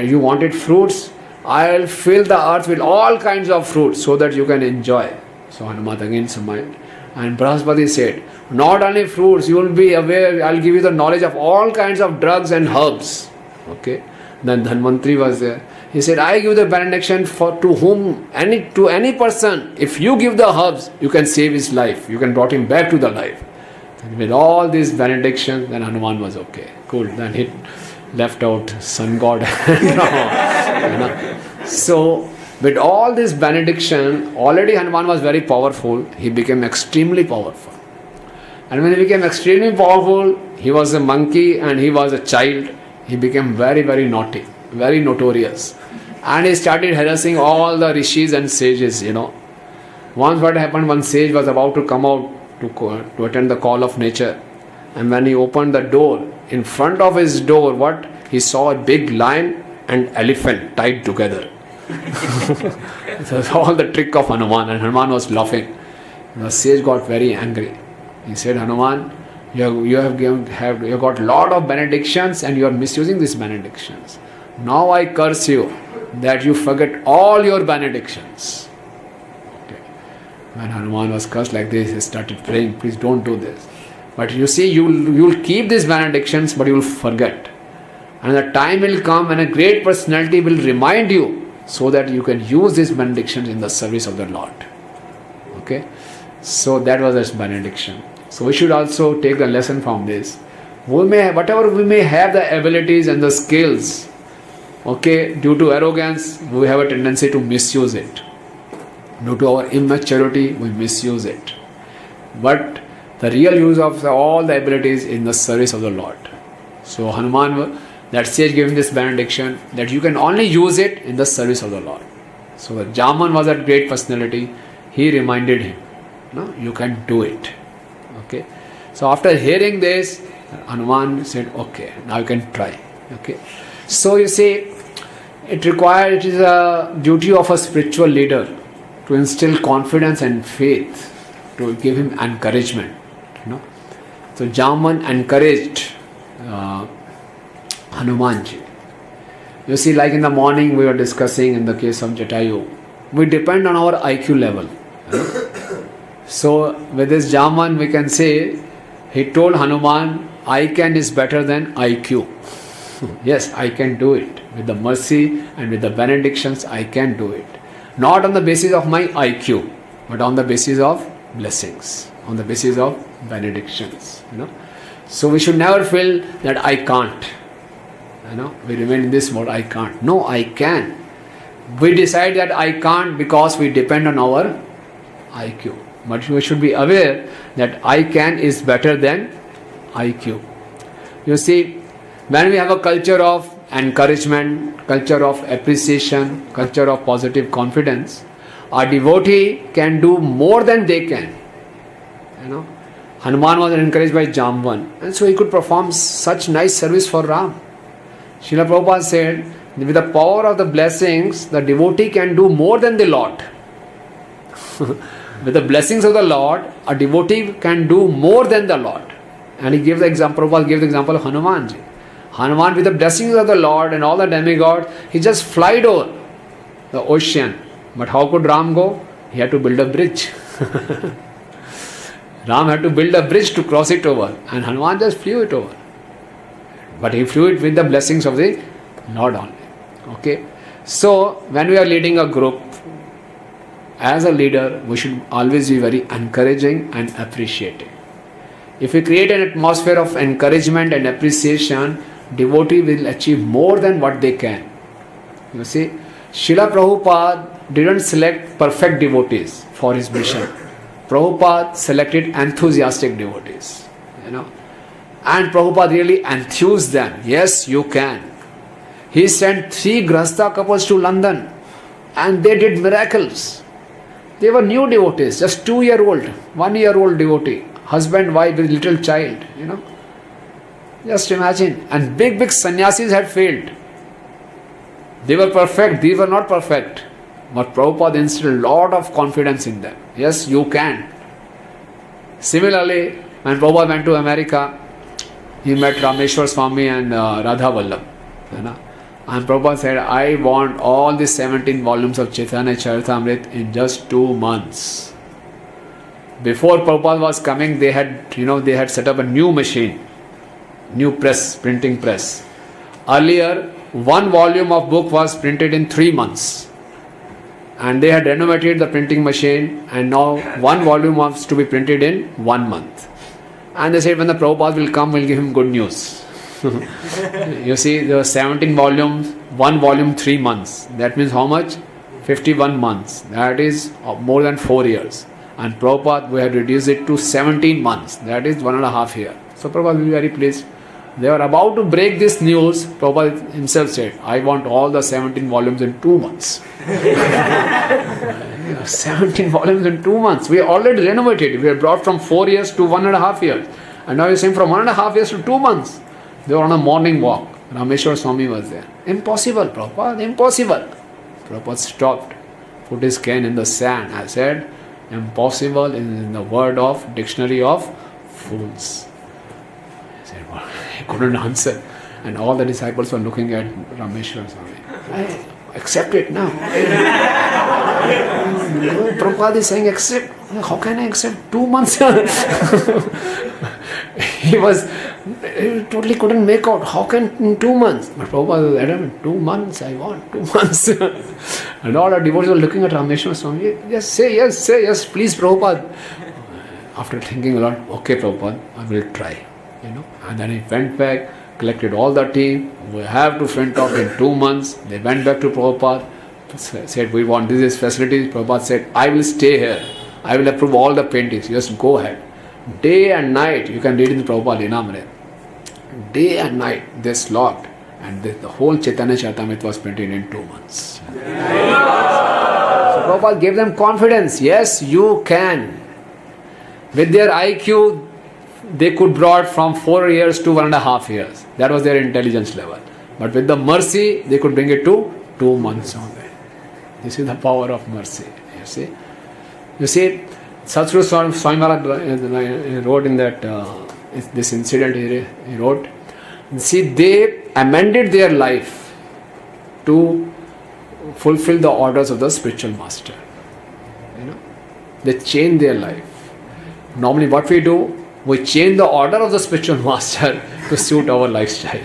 you wanted fruits? I'll fill the earth with all kinds of fruits so that you can enjoy. So Hanuman again smiled. And Brahaspati said, not only fruits, you will be aware, I'll give you the knowledge of all kinds of drugs and herbs. Okay. Then Dhanvantri was there. He said, I give the benediction to any person. If you give the herbs, you can save his life. You can brought him back to the life. And with all these benedictions, then Hanuman was okay. Cool. Then he left out sun god. So, with all this benediction, already Hanuman was very powerful. He became extremely powerful. And when he became extremely powerful, he was a monkey and he was a child. He became very, very naughty, very notorious. And he started harassing all the rishis and sages, Once what happened, one sage was about to come out to attend the call of nature. And when he opened the door, in front of his door, he saw a big lion and elephant tied together. So it's all the trick of Hanuman, and Hanuman was laughing. The sage got very angry. He said, Hanuman, you have got lot of benedictions and you are misusing these benedictions. Now I curse you that you forget all your benedictions. Okay. When Hanuman was cursed like this, he started praying, please don't do this. But you see, you will keep these benedictions, but you will forget. And the time will come when a great personality will remind you so that you can use these benedictions in the service of the Lord. Okay? So that was his benediction. So we should also take the lesson from this. Whatever we may have the abilities and the skills, okay, due to arrogance, we have a tendency to misuse it. Due to our immaturity, we misuse it. But the real use of all the abilities in the service of the Lord. So Hanuman, that sage gave him this benediction that you can only use it in the service of the Lord. So Jaman was a great personality. He reminded him, you can do it. Okay. So after hearing this, Hanuman said, okay, now you can try. Okay. So you see, it is a duty of a spiritual leader to instill confidence and faith, to give him encouragement. So Jaman encouraged Hanumanji. You see, like in the morning we were discussing in the case of Jatayu, we depend on our IQ level. So with this Jaman we can say, he told Hanuman, I can is better than IQ. Yes, I can do it. With the mercy and with the benedictions, I can do it. Not on the basis of my IQ, but on the basis of blessings, on the basis of benedictions. So we should never feel that I can't. We remain in this mode, I can't. No, I can. We decide that I can't because we depend on our IQ. But we should be aware that I can is better than IQ. You see, when we have a culture of encouragement, culture of appreciation, culture of positive confidence, a devotee can do more than they can. Hanuman was encouraged by Jamban, and so he could perform such nice service for Ram. Srila Prabhupada said, with the power of the blessings, the devotee can do more than the Lord. With the blessings of the Lord, a devotee can do more than the Lord. And he gave the example, Prabhupada gave the example of Hanumanji. Hanuman, with the blessings of the Lord and all the demigods, he just flied over the ocean. But how could Ram go? He had to build a bridge. Ram had to build a bridge to cross it over, and Hanuman just flew it over. But he flew it with the blessings of the Lord only. Okay. So when we are leading a group, as a leader, we should always be very encouraging and appreciating. If we create an atmosphere of encouragement and appreciation, devotee will achieve more than what they can. You see, Srila Prabhupada didn't select perfect devotees for his mission. Prabhupada selected enthusiastic devotees. And Prabhupada really enthused them. Yes, you can. He sent 3 Grahastha couples to London and they did miracles. They were new devotees, just 2-year-old, 1-year-old devotee, husband, wife with little child, Just imagine. And big sannyasis had failed. They were perfect, these were not perfect. But Prabhupada instilled a lot of confidence in them. Yes, you can. Similarly, when Prabhupada went to America, he met Rameshwar Swami and Radha Vallabh. And Prabhupada said, I want all the 17 volumes of Chaitanya Charitamrita in just 2 months. Before Prabhupada was coming, they had set up a new machine, new press, printing press. Earlier, 1 volume of book was printed in 3 months. And they had renovated the printing machine, and now 1 volume was to be printed in 1 month. And they said, when the Prabhupada will come, we'll give him good news. You see, there were 17 volumes, 1 volume 3 months. That means how much? 51 months. That is more than 4 years. And Prabhupada, we had reduced it to 17 months. That is 1.5 years. So Prabhupada will be very pleased. They were about to break this news. Prabhupada himself said, I want all the 17 volumes in 2 months. 17 volumes in 2 months. We already renovated. We had brought from 4 years to 1.5 years. And now you're saying from 1.5 years to 2 months. They were on a morning walk. Rameshwar Swami was there. Impossible, Prabhupada, impossible. Prabhupada stopped, put his cane in the sand. I said, impossible in the word of dictionary of fools. He said, well, he couldn't answer. And all the disciples were looking at Rameshwar Swami. I accept it now. Prabhupada is saying accept. How can I accept 2 months? He totally couldn't make out. How can in 2 months? But Prabhupada was adamant, 2 months, I want 2 months. And all our devotees were looking at Rameshwar Swami. Yes, say yes, please Prabhupada. After thinking a lot, okay Prabhupada, I will try. And then he went back, collected all the team. We have to print off in 2 months. They went back to Prabhupada, said we want this facility. Prabhupada said, I will stay here. I will approve all the paintings. Just go ahead. Day and night, you can read in the Prabhupada Linamrita. Day and night, they slogged. And the whole Chaitanya Charitamrita was printed in 2 months. So Prabhupada gave them confidence. Yes, you can. With their IQ, they could brought from 4 years to 1.5 years. That was their intelligence level. But with the mercy, they could bring it to 2 months only. This is the power of mercy. You see, Satguru Swami Maharaj wrote in that this incident he wrote. See, they amended their life to fulfill the orders of the spiritual master. They changed their life. Normally, what we do, we change the order of the spiritual master to suit our lifestyle.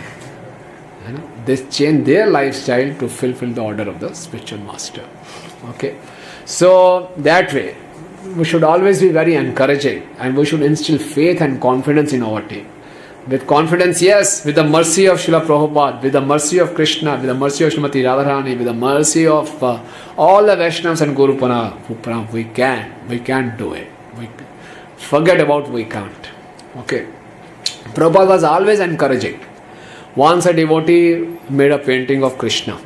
They change their lifestyle to fulfill the order of the spiritual master. Okay, so that way we should always be very encouraging, and we should instill faith and confidence in our team. With confidence, yes, with the mercy of Srila Prabhupada, with the mercy of Krishna, with the mercy of Srimati Radharani, with the mercy of all the Vaishnavas and Guru Param, we can do it. Forget about we can't. Okay. Prabhupada was always encouraging. Once a devotee made a painting of Krishna,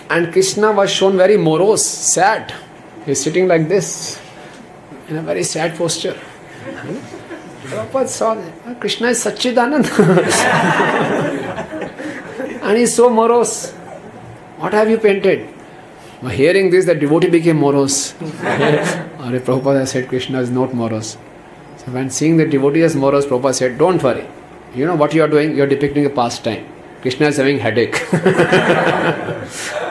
and Krishna was shown very morose, sad. He's sitting like this, in a very sad posture. Prabhupada saw that Krishna is Satchidanand. And he's so morose. What have you painted? Hearing this, the devotee became morose. Prabhupada said Krishna is not morose. So when seeing the devotee as morose, Prabhupada said, don't worry. You know what you are doing? You are depicting a pastime. Krishna is having headache.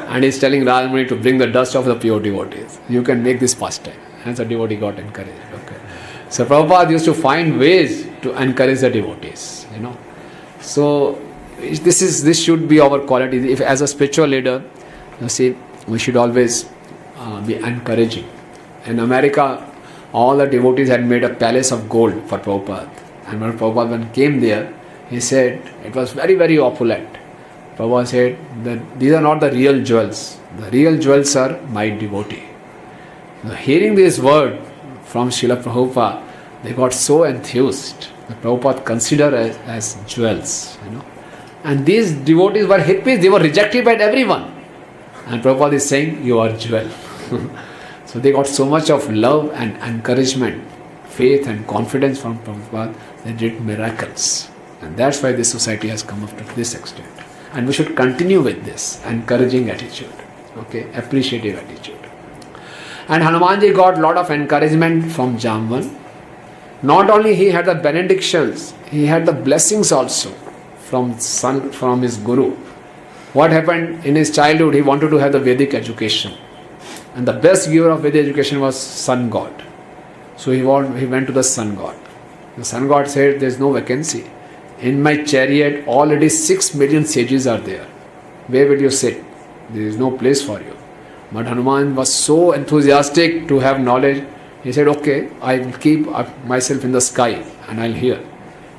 And he is telling Radharani to bring the dust of the pure devotees. You can make this pastime. And the devotee got encouraged. Okay. So Prabhupada used to find ways to encourage the devotees. So this should be our quality. If as a spiritual leader, we should always be encouraging. In America, all the devotees had made a palace of gold for Prabhupada. And when Prabhupada came there, he said it was very, very opulent. Prabhupada said that these are not the real jewels. The real jewels are my devotee. Now, hearing this word from Srila Prabhupada, they got so enthused. The Prabhupada considered as jewels. And these devotees were hippies. They were rejected by everyone. And Prabhupada is saying, you are jewel. So they got so much of love and encouragement, faith and confidence from Prabhupada. They did miracles. And that's why this society has come up to this extent. And we should continue with this encouraging attitude. Okay, appreciative attitude. And Hanumanji got a lot of encouragement from Jamvan. Not only he had the benedictions, he had the blessings also from his guru. What happened in his childhood? He wanted to have the Vedic education, and the best giver of Vedic education was sun god. So he went to the sun god. The sun god said, "There is no vacancy. In my chariot, already 6 million sages are there. Where will you sit? There is no place for you." But Hanuman was so enthusiastic to have knowledge. He said, "Okay, I will keep myself in the sky and I'll hear."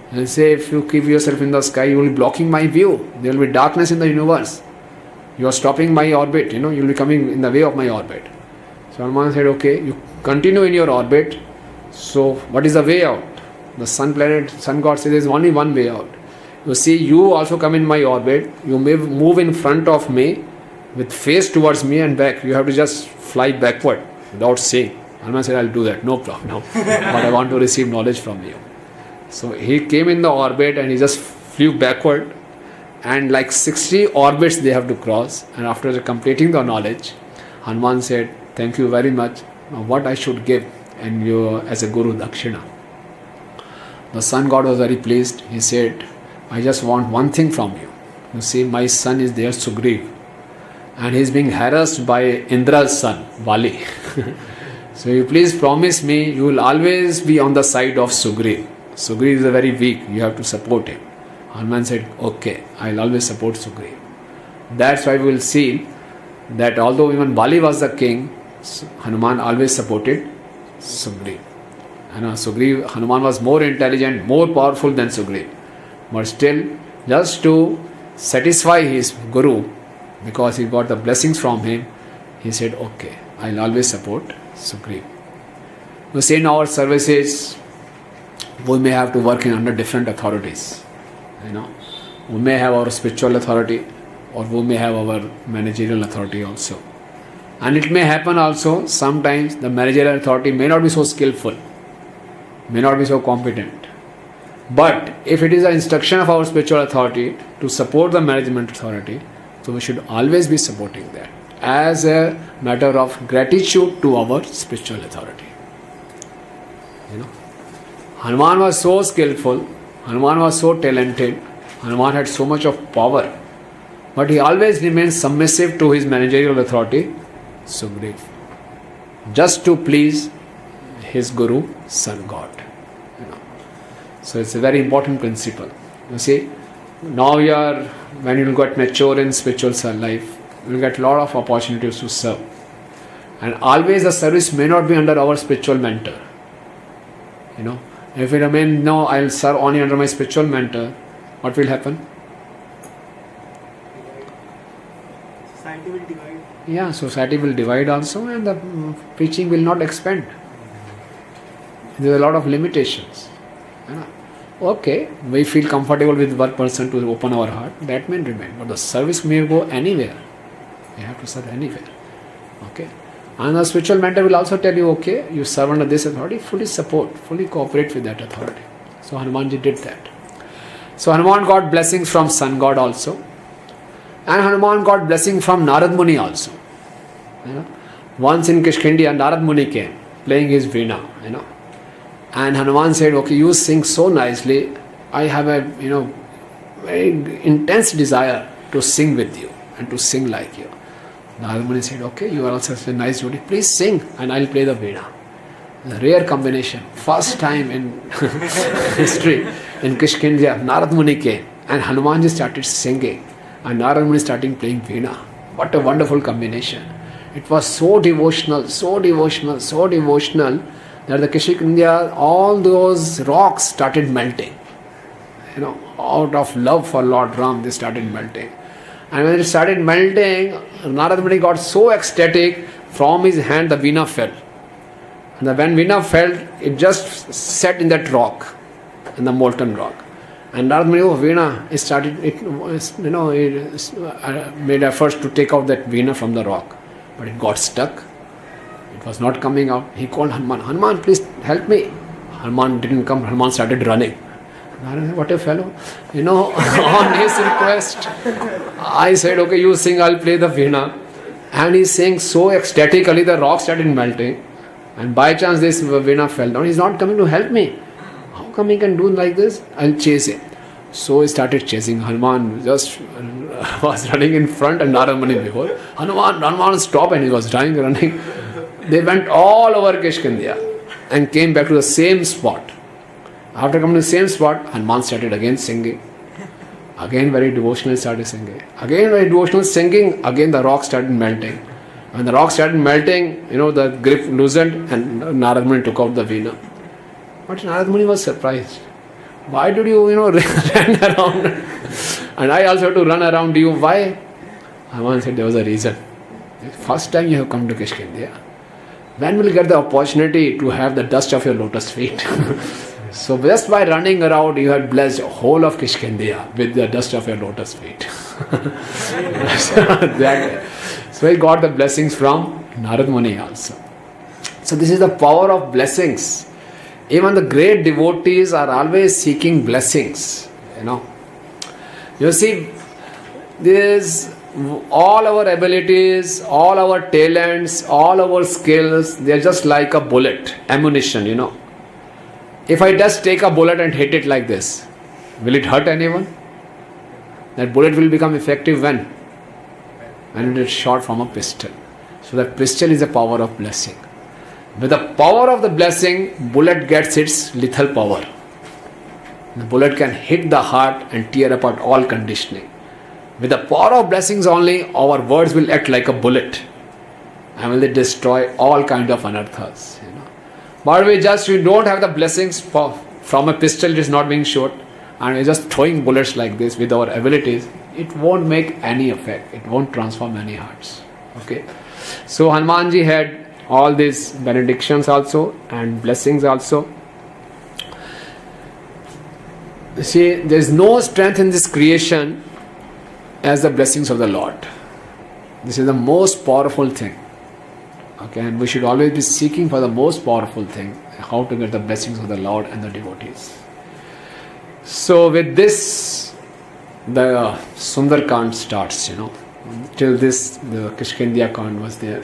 And he said, "If you keep yourself in the sky, you will be blocking my view. There will be darkness in the universe. You are stopping my orbit. You will be coming in the way of my orbit." So Hanuman said, "Okay, you continue in your orbit. So what is the way out?" The sun god says, "There is only one way out. You see, you also come in my orbit. You may move in front of me with face towards me and back. You have to just fly backward without saying." Hanuman said, "I'll do that, no problem. No. But I want to receive knowledge from you." So he came in the orbit and he just flew backward, and like 60 orbits they have to cross. And after completing the knowledge, Hanuman said, "Thank you very much. Now what I should give and you as a guru dakshina?" The sun god was very pleased. He said, "I just want one thing from you. You see, my son is there, Sugriv, and he is being harassed by Indra's son, Vali. So you please promise me you will always be on the side of Sugriv. Sugriv is very weak. You have to support him." Hanuman said, "Okay, I'll always support Sugriv." That's why we will see that although even Vali was the king, Hanuman always supported Sugriv. Hanuman was more intelligent, more powerful than Sugriv. But still, just to satisfy his guru, because he got the blessings from him, he said, "Okay, I'll always support Sugriv." You see, in our services, we may have to work under different authorities. We may have our spiritual authority, or we may have our managerial authority also. And it may happen also, sometimes the managerial authority may not be so skillful, may not be so competent. But if it is an instruction of our spiritual authority to support the management authority, so we should always be supporting that as a matter of gratitude to our spiritual authority. Hanuman was so skillful, Hanuman was so talented, Hanuman had so much of power, but he always remained submissive to his managerial authority, Sugriv, just to please his guru, sun god. So it's a very important principle. You see, now when you will get mature in spiritual life, you will get a lot of opportunities to serve. And always the service may not be under our spiritual mentor. If we remain, "No, I'll serve only under my spiritual mentor," what will happen? Society will divide. Yeah, society will divide also, and the preaching will not expand. There are a lot of limitations. Okay, we feel comfortable with one person to open our heart, that may remain, but the service may go anywhere. You have to serve anywhere. Okay, and the spiritual mentor will also tell you, "Okay, you serve under this authority, fully support, fully cooperate with that authority." So Hanumanji did that. So Hanuman got blessings from sun god also, and Hanuman got blessing from Narad Muni also. Once in Kishkindha, Narad Muni came playing his veena. And Hanuman said, "Okay, you sing so nicely. I have a very intense desire to sing with you and to sing like you." Narad Muni said, "Okay, you are also such a nice devotee. Please sing, and I'll play the veena." The rare combination, first time in history in Kishkindha, Narad Muni came and Hanumanji started singing, and Narad Muni started playing veena. What a wonderful combination! It was so devotional, so devotional, so devotional, that the Kishkindha, all those rocks started melting. Out of love for Lord Ram, they started melting. And when it started melting, Narad Muni got so ecstatic, from his hand the veena fell. And when veena fell, it just set in that rock, in the molten rock. And Narad Muni, veena, made efforts to take out that veena from the rock. But it got stuck. It was not coming out. He called Hanuman, "Hanuman, please help me." Hanuman didn't come. Hanuman started running. What a fellow. On his request, I said, "Okay, you sing, I'll play the veena." And he sang so ecstatically, the rock started melting. And by chance, this veena fell down. He's not coming to help me. How come he can do like this? I'll chase him. So he started chasing. Hanuman just was running in front and Narad Muni before. Hanuman stopped and he was running. They went all over Kishkindha and came back to the same spot. After coming to the same spot, Hanuman started again singing. Again very devotionally started singing. Again very devotional singing. Again the rock started melting. When the rock started melting, the grip loosened and Narad Muni took out the veena. But Narad Muni was surprised. Why did you, run around? And I also had to run around you. Why? Hanuman said there was a reason. First time you have come to Kishkindha. When will you get the opportunity to have the dust of your lotus feet? So just by running around, you had blessed the whole of Kishkindha with the dust of your lotus feet. So he got the blessings from Narad Muni also. So this is the power of blessings. Even the great devotees are always seeking blessings. You see, there's all our abilities, all our talents, all our skills, they're just like a bullet, ammunition, If I just take a bullet and hit it like this, will it hurt anyone? That bullet will become effective when? When it is shot from a pistol. So that pistol is the power of blessing. With the power of the blessing, bullet gets its lethal power. The bullet can hit the heart and tear apart all conditioning. With the power of blessings only, our words will act like a bullet and will destroy all kind of anarthas. But we don't have the blessings from a pistol, it is not being shot, and we're just throwing bullets like this with our abilities. It won't make any effect. It won't transform any hearts. Okay. So Hanumanji had all these benedictions also and blessings also. See, there is no strength in this creation as the blessings of the Lord. This is the most powerful thing. Okay, and we should always be seeking for the most powerful thing, how to get the blessings of the Lord and the devotees. So with this, the Sundarkand starts, Till this, the Kishkindha Kand was there.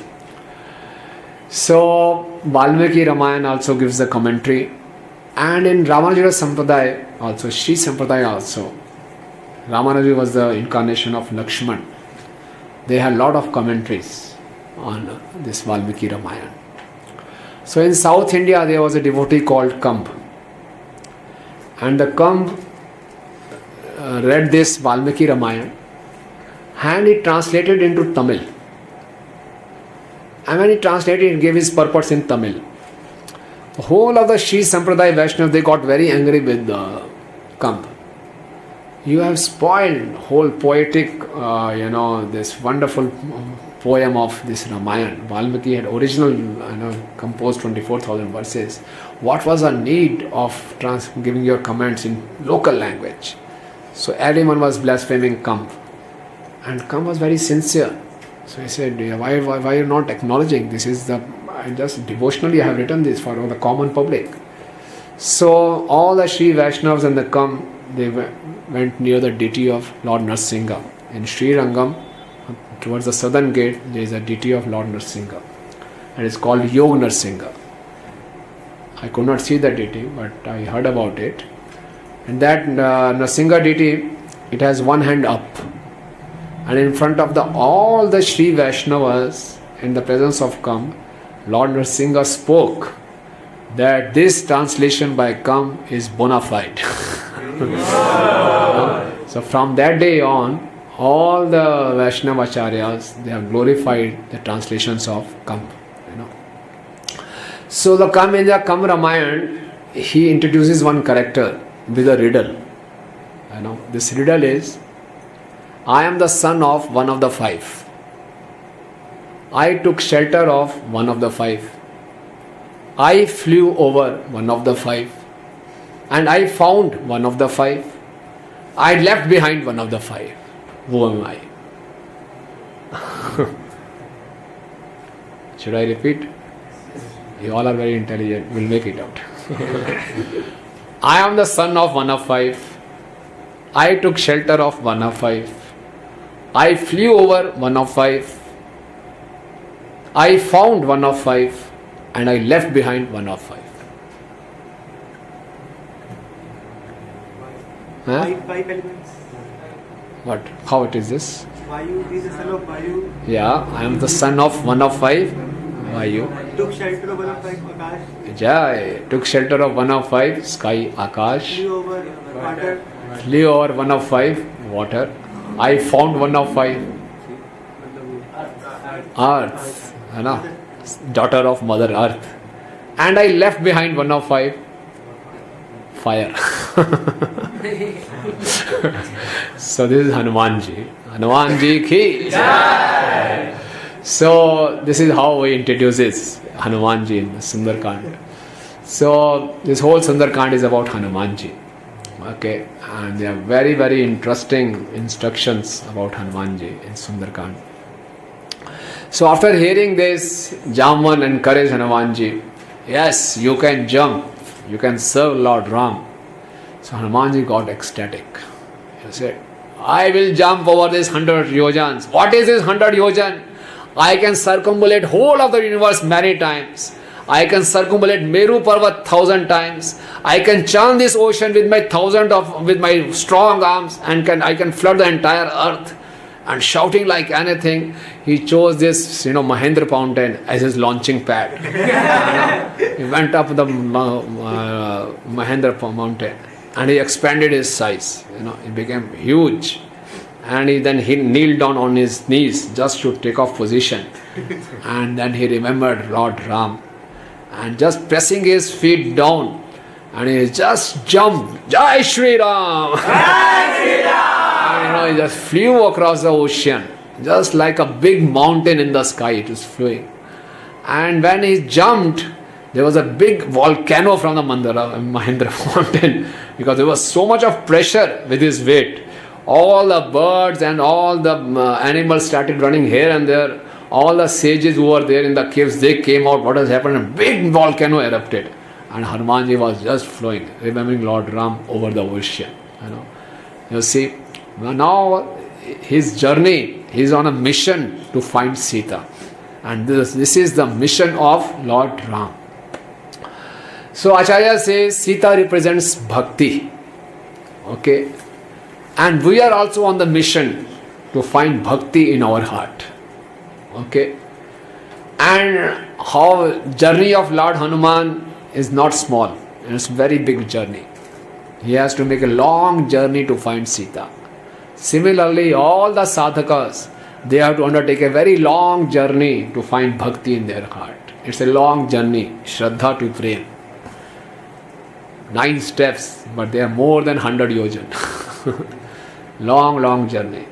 So Valmiki Ramayana also gives the commentary, and in Ramanuja Sampradaya also, Sri Sampradaya also, Ramanuja was the incarnation of Lakshman. They had a lot of commentaries on this Valmiki Ramayana. So in South India there was a devotee called Kamb, and the Kamb read this Valmiki Ramayana and he translated into Tamil. And when he translated, he gave his purpose in Tamil. The whole of the Sri Sampradaya Vaishnava, they got very angry with Kamb. You have spoiled whole poetic, this wonderful poem of this Ramayana. Valmiki had original, composed 24,000 verses. What was the need of giving your comments in local language? So everyone was blaspheming Kamb. And Kamb was very sincere. So he said, why are you not acknowledging? This is just devotionally I have written this for the common public. So all the Sri Vaishnavas and the Kamb, they went near the deity of Lord Narsingha. In Sri Rangam, towards the southern gate, there is a deity of Lord Narsingha. And it's called Yog Narsingha. I could not see the deity, but I heard about it. And that Narsingha deity, it has one hand up. And in front of all the Sri Vaishnavas, in the presence of Kamb, Lord Narsingha spoke that this translation by Kamb is bona fide. So from that day on, all the Vaishnava Acharyas, they have glorified the translations of Kamb. So the Kamb in the Kamb Ramayana, he introduces one character with a riddle. This riddle is, I am the son of one of the five. I took shelter of one of the five. I flew over one of the five. And I found one of the five. I left behind one of the five. Who am I? Should I repeat? You all are very intelligent. We'll make it out. I am the son of one of five. I took shelter of one of five. I flew over one of five. I found one of five. And I left behind one of five. Huh? Five elements. What? How it is this? Vayu, he is the son of Vayu. Yeah, I am the son of one of five. Vayu. Took shelter of one of five, Akash. Jai. Took shelter of one of five. Sky, Akash. Flew over water. Flew over one of five. Water. I found one of five. Earth. You know, daughter of Mother Earth. And I left behind one of five. Fire. So this is Hanumanji. Hanumanji ki jai. So this is how he introduces Hanumanji in the Sundarkand. So this whole Sundarkand is about Hanumanji. Okay, and there are very, very interesting instructions about Hanumanji in Sundarkand. So after hearing this, Jamvan encouraged Hanumanji. Yes, you can jump. You can serve Lord Ram. So Hanumanji got ecstatic. He said, I will jump over this 100 yojans. What is this 100 yojan? I can circumambulate whole of the universe many times. I can circumambulate Meru Parvat 1,000 times. I can churn this ocean with my strong arms, and I can flood the entire earth. And shouting like anything, he chose this, Mahendra Fountain as his launching pad. He went up the Mahendra Mountain, and he expanded his size. He became huge, and he kneeled down on his knees just to take off position, and then he remembered Lord Ram, and just pressing his feet down, and he just jumped. Jai Shri Ram! Jai Shri Ram! He just flew across the ocean, just like a big mountain in the sky. It was flying, and when he jumped, there was a big volcano from the Mahendra Fountain, because there was so much of pressure with his weight. All the birds and all the animals started running here and there. All the sages who were there in the caves, they came out. What has happened? A big volcano erupted, and Hanumanji was just flowing, remembering Lord Ram over the ocean. You see, now his journey, he is on a mission to find Sita, and this is the mission of Lord Ram. So Acharya says Sita represents bhakti. Okay, and we are also on the mission to find bhakti in our heart. Okay, and how journey of Lord Hanuman is not small, it's a very big journey. He has to make a long journey to find Sita. Similarly, all the sadhakas, they have to undertake a very long journey to find bhakti in their heart. It's a long journey, Shraddha to Prem. 9 steps, but they are more than 100 yojan. Long journey.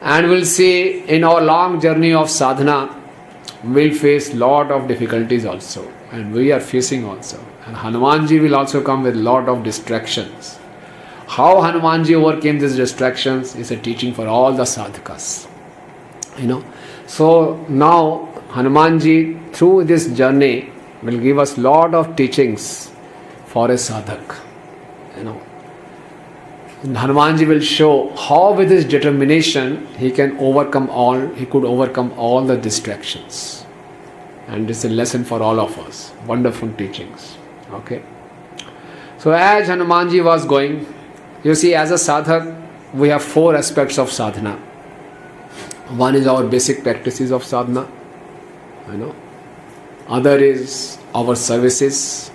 And we'll see in our long journey of sadhana, we'll face lot of difficulties also. And we are facing also. And Hanumanji will also come with lot of distractions. How Hanumanji overcame these distractions is a teaching for all the sadhakas. So now Hanumanji through this journey will give us lot of teachings for a sadhak. And Hanumanji will show how with his determination he could overcome all the distractions. And it's a lesson for all of us. Wonderful teachings. Okay. So as Hanumanji was going, you see, as a sadhak, we have 4 aspects of sadhana. One is our basic practices of sadhana. Other is our services.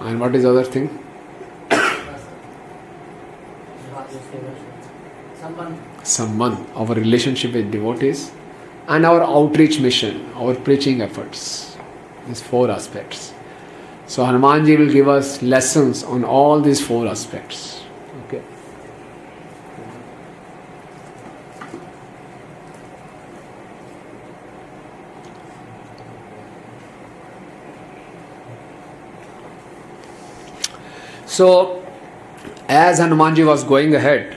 And what is the other thing? Samman, our relationship with devotees. And our outreach mission, our preaching efforts. These 4 aspects. So Hanumanji will give us lessons on all these 4 aspects. Okay. So, as Hanumanji was going ahead,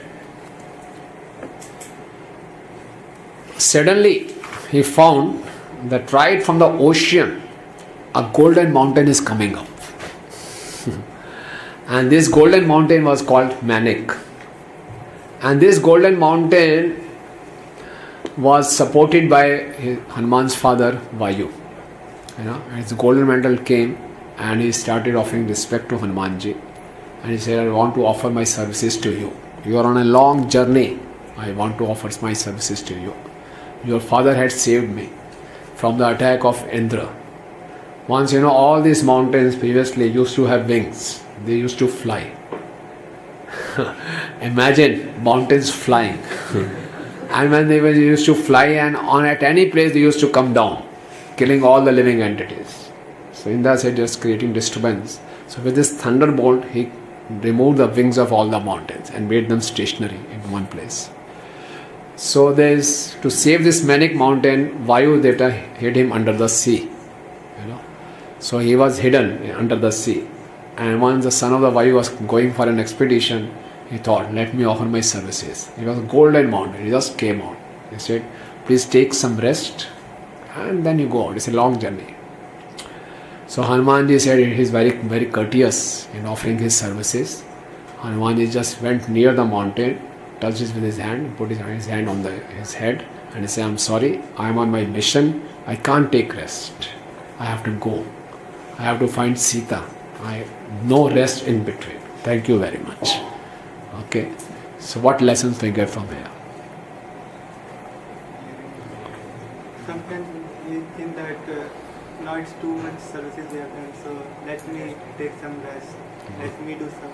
suddenly he found that right from the ocean, a golden mountain is coming up. And this golden mountain was called Manik. And this golden mountain was supported by Hanuman's father Vayu. His golden mantle came and he started offering respect to Hanumanji. And he said, I want to offer my services to you. You are on a long journey. I want to offer my services to you. Your father had saved me from the attack of Indra. Once, all these mountains previously used to have wings. They used to fly. Imagine mountains flying. And when they used to fly, and at any place they used to come down, killing all the living entities. So Indra said, just creating disturbance. So with this thunderbolt, he removed the wings of all the mountains and made them stationary in one place. So to save this manic mountain, Vayu Deta hid him under the sea. So he was hidden under the sea. And once the son of the Vayu was going for an expedition, he thought, let me offer my services. It was a golden mountain. He just came out. He said, please take some rest and then you go out. It's a long journey. So Hanumanji said he is very, very courteous in offering his services. Hanumanji just went near the mountain, touched it with his hand, put his hand on his head, and he said, I'm sorry, I am on my mission. I can't take rest. I have to go. I have to find Sita. No rest in between. Thank you very much. Okay. So what lessons we get from here? Sometimes we think that now it's too much services we have done, so let me take some rest. Let me do some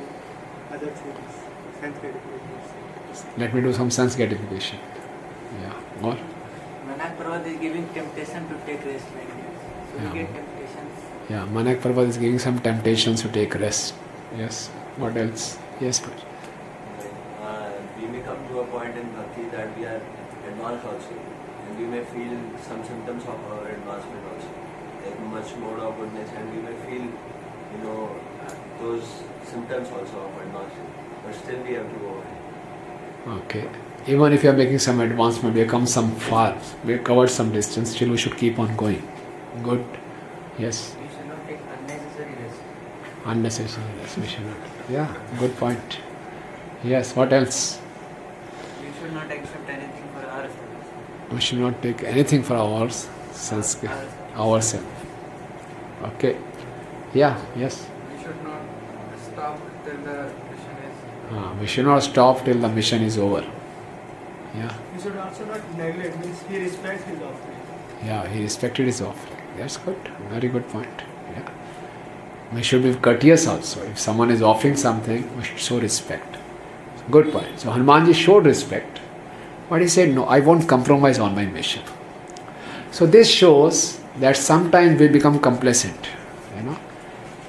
other things. Sense gratification. Let me do some sense gratification. Yeah. More? Manak Parvat is giving temptation to take rest like this. So Yeah. we get temptations. Yeah. Manak Parvat is giving some temptations to take rest. Yes. What else? Yes, please. We may come to a point in Bhakti that we are advanced also, and we may feel some symptoms of our advancement also, like much more of goodness, and we may feel, those symptoms also of advancement, but still we have to go ahead. Okay. Even if you are making some advancement, we have come some far, we have covered some distance, still we should keep on going. Good. Yes. We should not take unnecessary rest. Unnecessary rest, we should not. Yeah, good point. Yes, what else? We should not accept anything for ourselves. We should not take anything for ourselves. Okay. Yeah, yes. We should not stop till the mission is. We should not stop till the mission is over. Yeah. We should also not neglect, means he respects his offering. Yeah, he respected his offering. That's good. Very good point. Yeah. We should be courteous also. If someone is offering something, we should show respect. Good point. So Hanumanji showed respect. But he said, no, I won't compromise on my mission. So this shows that sometimes we become complacent.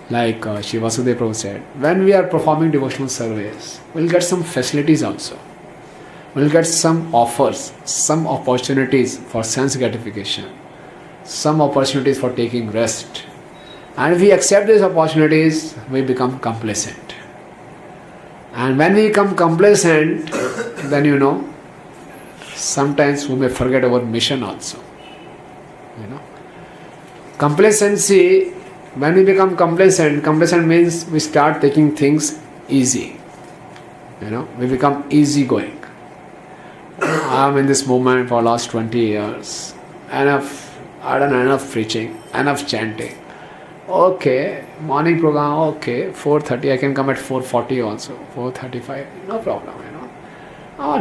Like Shri Vasudeva Prabhu said, when we are performing devotional service, we'll get some facilities also. We'll get some offers, some opportunities for sense gratification, some opportunities for taking rest. And if we accept these opportunities, we become complacent. And when we become complacent, then sometimes we may forget our mission also. Complacency, when we become complacent means we start taking things easy. We become easygoing. I am in this movement for last 20 years. I done enough preaching, enough chanting. Okay, morning program, okay, 4:30, I can come at 4:40 also, 4:35, no problem,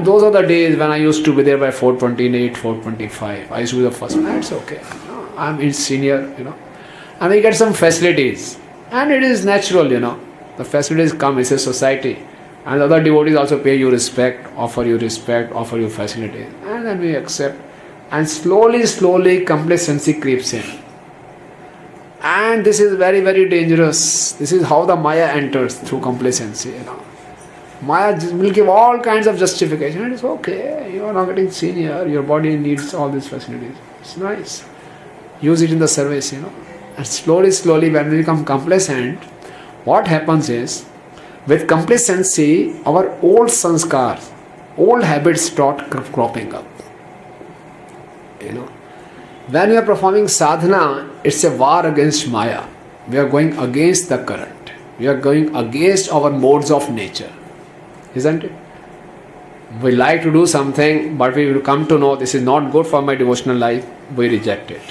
those are the days when I used to be there by 4:28, 4:25. I used to be the first one, that's okay. I'm in senior, and we get some facilities. And it is natural, the facilities come, it's a society. And other devotees also pay you respect, offer you facilities. And then we accept. And slowly, complacency creeps in. And this is very, very dangerous. This is how the Maya enters, through complacency. Maya will give all kinds of justification. It is okay, you are not getting senior, your body needs all these facilities. It's nice. Use it in the service, And slowly, when we become complacent, what happens is, with complacency, our old sanskars, old habits start cropping up. When we are performing sadhana, it's a war against Maya. We are going against the current. We are going against our modes of nature. Isn't it? We like to do something, but we will come to know this is not good for my devotional life, we reject it.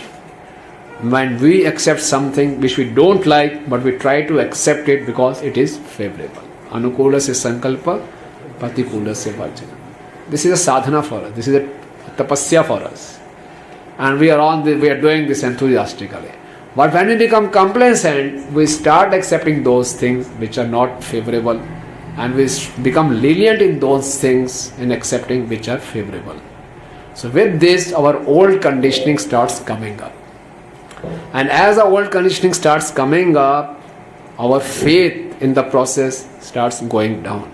When we accept something which we don't like, but we try to accept it because it is favorable. Anukula se sankalpa, patikula se varjana. This is a sadhana for us. This is a tapasya for us. And we are doing this enthusiastically. But when we become complacent, we start accepting those things which are not favorable, and we become lenient in those things in accepting which are favorable. So with this, our old conditioning starts coming up. And as the old conditioning starts coming up, our faith in the process starts going down.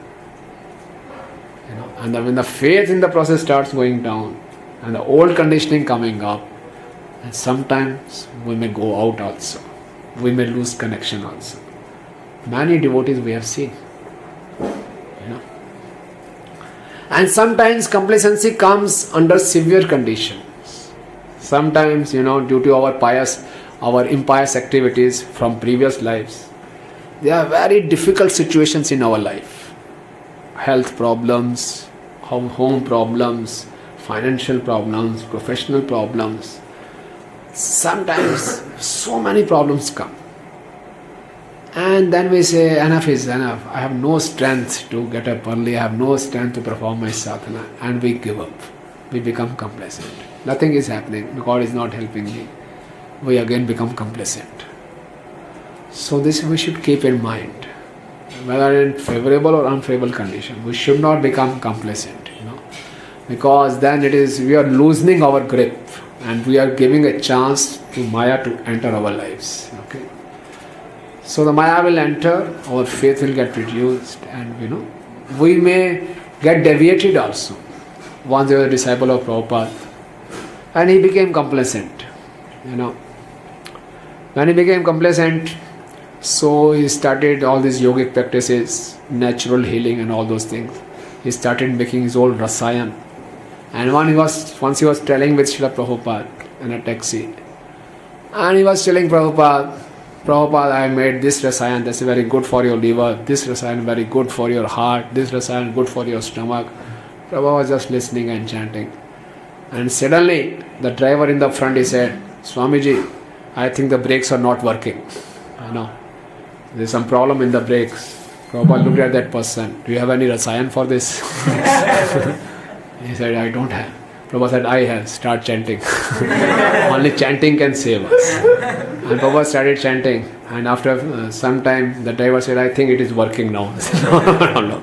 And when the faith in the process starts going down, and the old conditioning coming up, and sometimes we may go out also. We may lose connection also. Many devotees we have seen. And sometimes complacency comes under severe conditions. Sometimes, due to our impious activities from previous lives, there are very difficult situations in our life. Health problems, home problems, financial problems, professional problems. Sometimes so many problems come. And then we say, enough is enough. I have no strength to get up early. I have no strength to perform my sadhana. And we give up. We become complacent. Nothing is happening. God is not helping me. We again become complacent. So this we should keep in mind. Whether in favorable or unfavorable condition, we should not become complacent. Because then we are loosening our grip, and we are giving a chance to Maya to enter our lives. Okay. So the Maya will enter, our faith will get reduced, and we may get deviated also. Once there was a disciple of Prabhupada, and he became complacent. When he became complacent, so he started all these yogic practices, natural healing and all those things. He started making his old rasayan. And once he was telling with Srila Prabhupada in a taxi, and he was telling Prabhupada, I made this rasayan, that's very good for your liver, this rasayan very good for your heart, this rasayan good for your stomach. Prabhupada was just listening and chanting. And suddenly, the driver in the front, he said, Swamiji, I think the brakes are not working. There's some problem in the brakes. Prabhupada looked at that person. Do you have any rasayan for this? He said, I don't have. Prabhupada said, I have. Start chanting. Only chanting can save us. And Prabhupada started chanting. And after some time, the driver said, I think it is working now. No.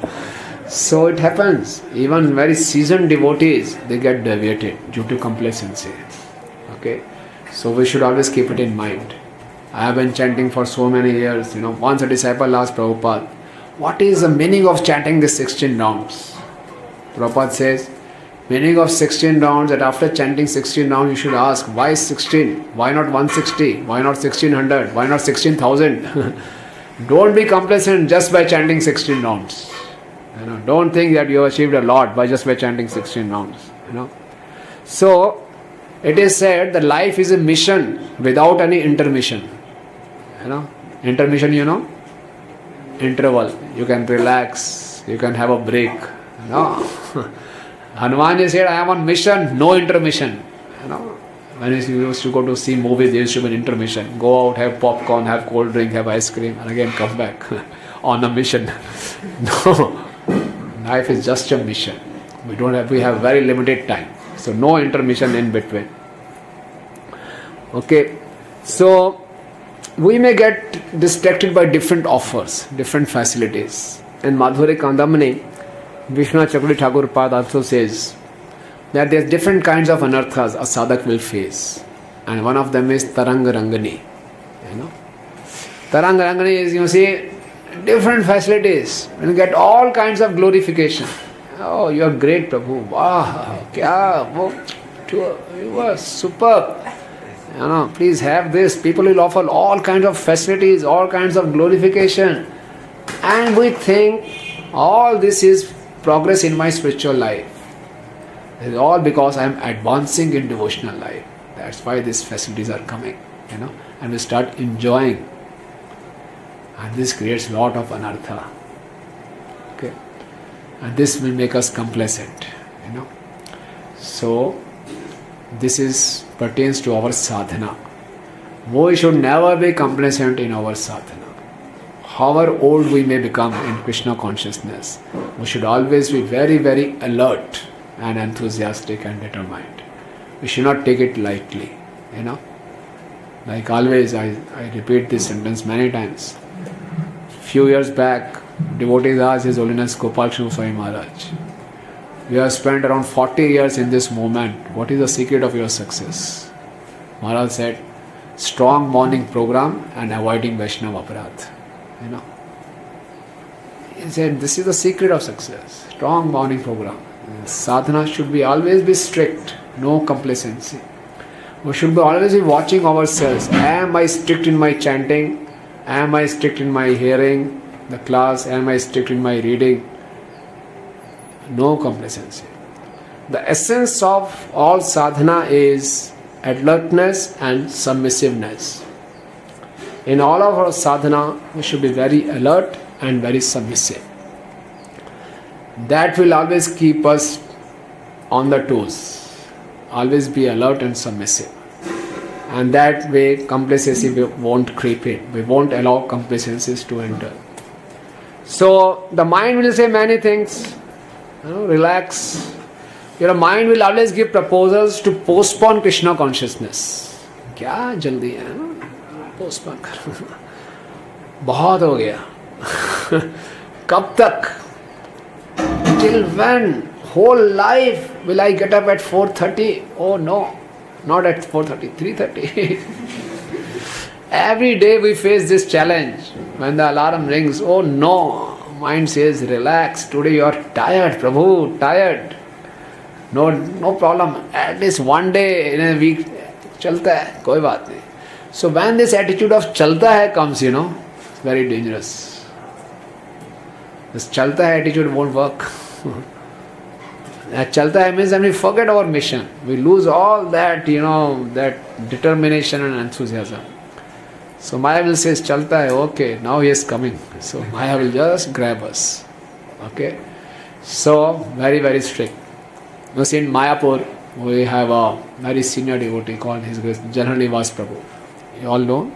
So it happens. Even very seasoned devotees, they get deviated due to complacency. Okay. So we should always keep it in mind. I have been chanting for so many years. Once a disciple asked Prabhupada, what is the meaning of chanting the 16 rounds? Prabhupada says, meaning of 16 rounds, that after chanting 16 rounds, you should ask, why 16? Why not 160? Why not 1600? Why not 16,000? Don't be complacent just by chanting 16 rounds. Don't think that you have achieved a lot by chanting 16 rounds. So, it is said that life is a mission without any intermission. Intermission, interval. You can relax. You can have a break. Hanuman said, I am on mission, no intermission. When he used to go to see movies, there used to be an intermission. Go out, have popcorn, have cold drink, have ice cream, and again come back on a mission. No, life is just a mission. We have very limited time. So no intermission in between. Okay, so we may get distracted by different offers, different facilities. In Madhuri Kandamani, Vishnu Chakri Thakur Pad also says that there are different kinds of anarthas a sadhak will face. And one of them is Taranga Rangani. Taranga Rangani is, different facilities. You get all kinds of glorification. Oh, you are great, Prabhu. Wow, you are superb. Please have this. People will offer all kinds of facilities, all kinds of glorification. And we think all this is progress in my spiritual life. It is all because I am advancing in devotional life. That's why these facilities are coming. And we start enjoying. And this creates a lot of anartha. Okay. And this will make us complacent. So, this pertains to our sadhana. We should never be complacent in our sadhana. however old we may become in Krishna consciousness, we should always be very, very alert and enthusiastic and determined. We should not take it lightly, Like always, I repeat this sentence many times. Few years back, devotees asked His Holiness Gopal Krishna Swami Maharaj, "We have spent around 40 years in this movement. What is the secret of your success?" Maharaj said, "Strong morning program and avoiding Vaishnava aparadh." He said, this is the secret of success. Strong morning program. Sadhana should always be strict, no complacency. We should always be watching ourselves. Am I strict in my chanting? Am I strict in my hearing the class? Am I strict in my reading? No complacency. The essence of all sadhana is alertness and submissiveness. In all of our sadhana, we should be very alert and very submissive. That will always keep us on the toes. Always be alert and submissive. And that way complacency won't creep in. We won't allow complacencies to enter. So the mind will say many things. Relax. Your mind will always give proposals to postpone Krishna consciousness. क्या जल्दी है ना? Postpone करो. बहुत हो गया. कब तक? Till when? Whole life will I get up at 4:30? Oh no, not at 4:30, 3:30. Every day we face this challenge. When the alarm rings, oh no, mind says, relax, today you are tired, Prabhu, tired. No problem, at least one day in a week, chalta hai, koi baat nahi. So when this attitude of chalta hai comes, it's very dangerous. This chalta hai attitude won't work. That chalta hai means when we forget our mission. We lose all that, that determination and enthusiasm. So Maya will say, chalta hai, okay, now he is coming. So Maya will just grab us. Okay? So, very, very strict. You see, in Mayapur, we have a very senior devotee called His Grace General Nivas Prabhu. You all know?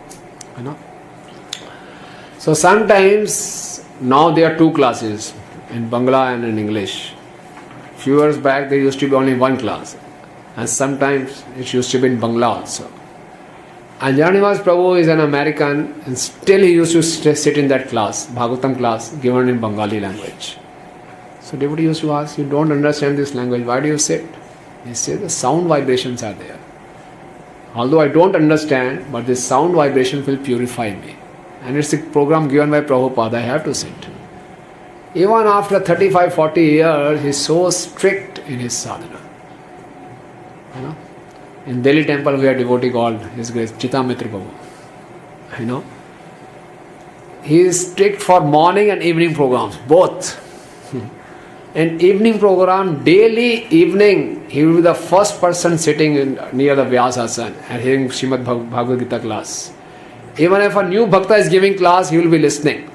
So sometimes, now there are two classes, in Bangla and in English. Few years back there used to be only one class, and sometimes it used to be in Bangla also. And Janivas Prabhu is an American, and still he used to sit in that class, Bhagavatam class, given in Bengali language. So devotee used to ask, you don't understand this language, why do you sit? He said, the sound vibrations are there. Although I don't understand, but this sound vibration will purify me. And it's a program given by Prabhupada, I have to sit. Even after 35-40 years, he is so strict in his sadhana. In Delhi temple, we have a devotee called His Grace Chitamitra Prabhu. He is strict for morning and evening programs, both. In evening program, daily evening, he will be the first person sitting near the Vyasasana and hearing Srimad Bhagavad Gita class. Even if a new bhakta is giving class, he will be listening.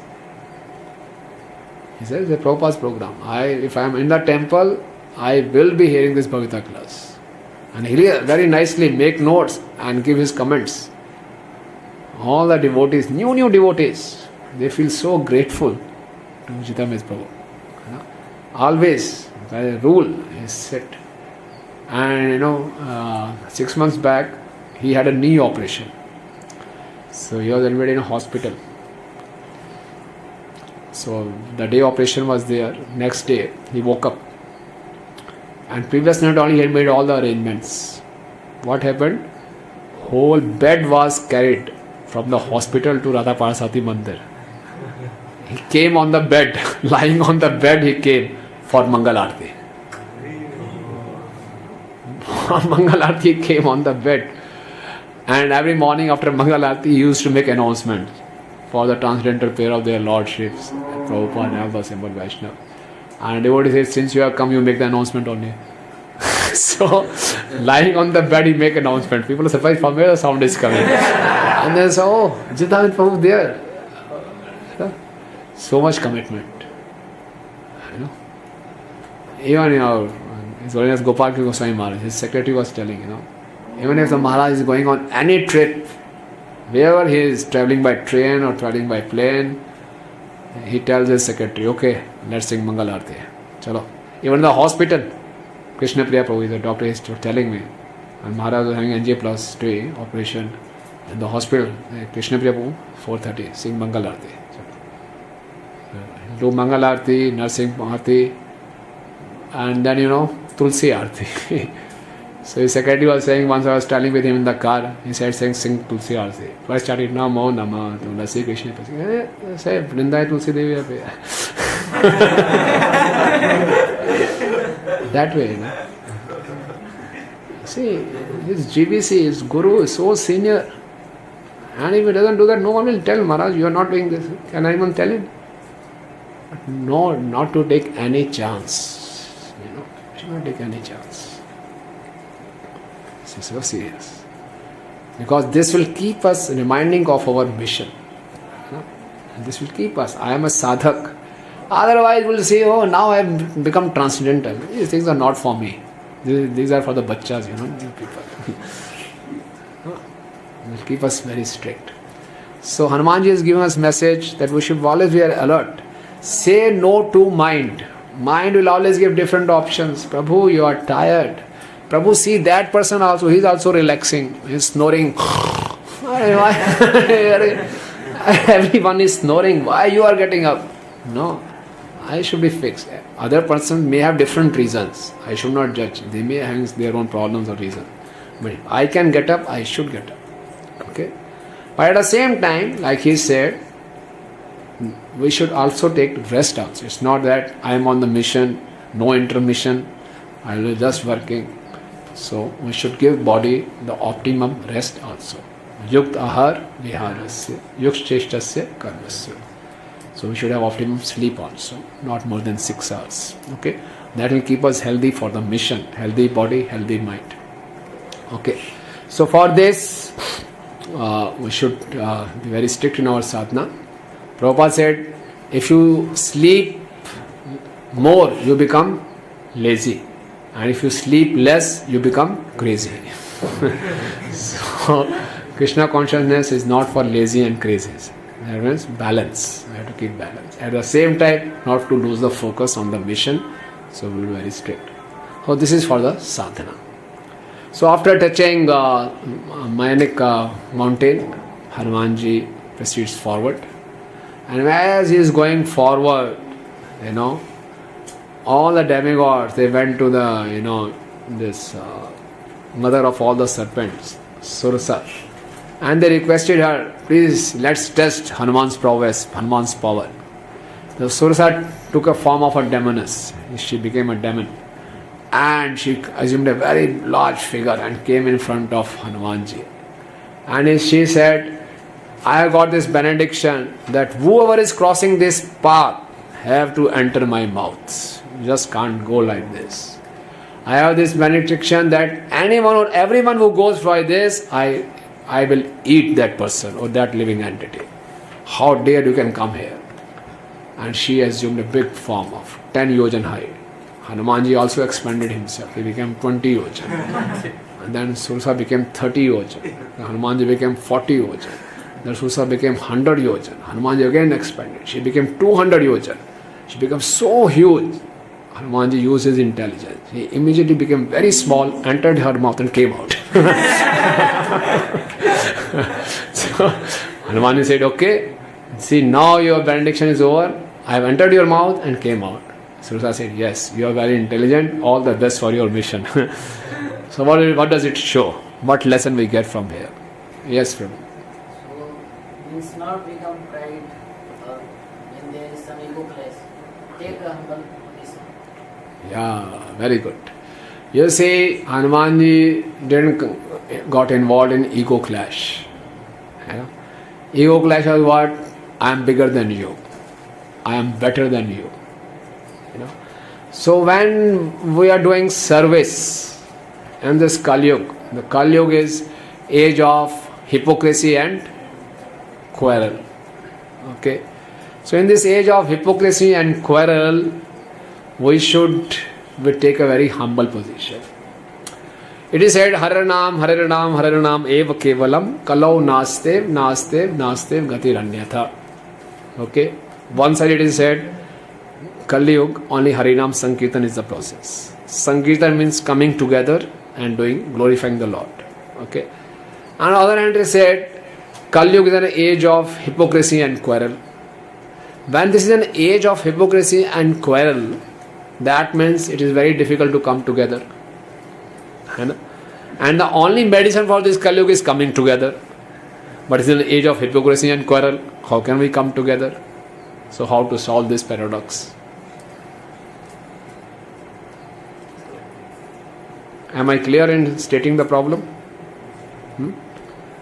He says, it's a Prabhupada's program. If I am in the temple, I will be hearing this Bhagavad Gita class. And he will very nicely make notes and give his comments. All the devotees, new devotees, they feel so grateful to Chitamitra Prabhu. Always, by a rule, he is set. And 6 months back, he had a knee operation. So he was admitted in a hospital. So the day operation was there, next day he woke up. And previous night only he had made all the arrangements. What happened? Whole bed was carried from the hospital to Radha Parasati Mandir. He came on the bed, lying on the bed he came for Mangal Aarti. For Mangal Aarti he came on the bed. And every morning after Mangal Aarti he used to make announcements for the transcendental prayer of their lordships, Prabhupada and all the assembled Vaishnava. And devotee says, since you have come, you make the announcement only. So, lying on the bed, he make announcement. People are surprised from where the sound is coming. And they say, oh, Jitavit Prabhu there. So much commitment. Even, His Holiness Gopal Krishna Swami Maharaj, his secretary was telling, even if the Maharaj is going on any trip, wherever he is travelling by train or travelling by plane, he tells his secretary, okay, let's sing Mangal Arti. Chalo. Even the hospital, Krishna Prabhu is a doctor, is telling me, and Maharaj was having Angioplasty operation in the hospital. Krishna Prabhu, 4:30, sing Mangal Arti. Do Mangal Arti, Nursing Arti, and then Tulsi Arti. So his secretary was saying, once I was traveling with him in the car, he said, sing Tulsi Arti. So I started, Namo Nama Tulsi Krishna. Say, Vrinda Tulsi Devi. That way, See, his GBC, his guru is so senior. And if he doesn't do that, no one will tell Maharaj, you are not doing this. Can anyone tell him? No, not to take any chance. Should not take any chance. This is so serious. Because this will keep us reminding of our mission. And this will keep us. I am a sadhak. Otherwise, we'll say, oh, now I have become transcendental. These things are not for me. These are for the bachchas, new people. It will keep us very strict. So Hanumanji is giving us message that we should always be alert. Say no to mind. Mind will always give different options. Prabhu, you are tired. Prabhu, see that person also, he is also relaxing. He is snoring. Everyone is snoring. Why you are getting up? No, I should be fixed. Other person may have different reasons. I should not judge. They may have their own problems or reasons. But if I can get up, I should get up. Okay? But at the same time, like he said, we should also take rest also. It's not that I am on the mission, no intermission, I will just working. So we should give body the optimum rest also. Yukt ahar viharasya, yukt cheshtasya karmasya. So we should have optimum sleep also, not more than 6 hours. Okay, that will keep us healthy for the mission, healthy body, healthy mind. Okay, so for this we should be very strict in our sadhana. Prabhupada said, if you sleep more, you become lazy, and if you sleep less, you become crazy. So Krishna consciousness is not for lazy and crazies. That means balance. We have to keep balance. At the same time, not to lose the focus on the mission. So we will be very strict. So this is for the sadhana. So after touching Mayanik mountain, Hanumanji proceeds forward. And as he is going forward, all the demigods, they went to the, this mother of all the serpents, Sursa. And they requested her, please let's test Hanuman's prowess, Hanuman's power. The Sursa took a form of a demoness. She became a demon. And she assumed a very large figure and came in front of Hanumanji. And she said, I have got this benediction that whoever is crossing this path have to enter my mouth. You just can't go like this. I have this benediction that anyone or everyone who goes by this, I will eat that person or that living entity. How dare you can come here? And she assumed a big form of 10 yojan height. Hanumanji also expanded himself. He became 20 yojan. And then Sursa became 30 yojan. Hanumanji became 40 yojan. Then Sursa became 100 yojan. Hanumanji again expanded. She became 200 yojan. She became so huge. Hanumanji used his intelligence. He immediately became very small, entered her mouth and came out. So Hanumanji said, okay, see now your benediction is over. I have entered your mouth and came out. Sursa said, yes, you are very intelligent. All the best for your mission. So what does it show? What lesson we get from here? Yes, Prabhu. So, means not become pride when there is some ego clash. Take a humble position. Yeah, very good. You see, Hanumanji didn't got involved in ego clash. Ego clash was what? I am bigger than you. I am better than you. So when we are doing service in this Kali Yuga, the Kali Yuga is age of hypocrisy and quarrel. Okay. So in this age of hypocrisy and quarrel, we take a very humble position. It is said, Hare Nam, Hare Nam, Hare Nam, Eva Kevalam, Kalau Nastev, Nastev, Nastev, Gatiranyatha. Okay. One side it is said, Kali Yuga, only Harinam Sankirtan is the process. Sankirtan means coming together and glorifying the Lord. Okay. On the other hand, it is said, Kali Yuga is an age of hypocrisy and quarrel. When this is an age of hypocrisy and quarrel, that means it is very difficult to come together. And the only medicine for this Kali Yuga is coming together. But it's an age of hypocrisy and quarrel. How can we come together? So how to solve this paradox? Am I clear in stating the problem?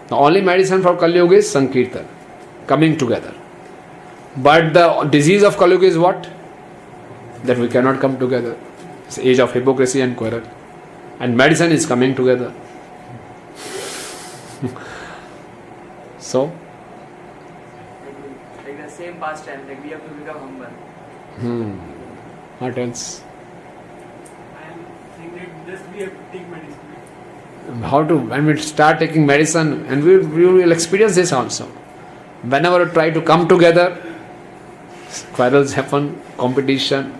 The only medicine for Kali Yuga is Sankirtan, coming together. But the disease of Kali Yuga is what? That we cannot come together. It's the age of hypocrisy and quarrel. And medicine is coming together. So? Like the same pastime, like we have to become humble. What else? I am saying that just we have to take medicine. How to? When we start taking medicine, and we will experience this also. Whenever we try to come together, quarrels happen, competition,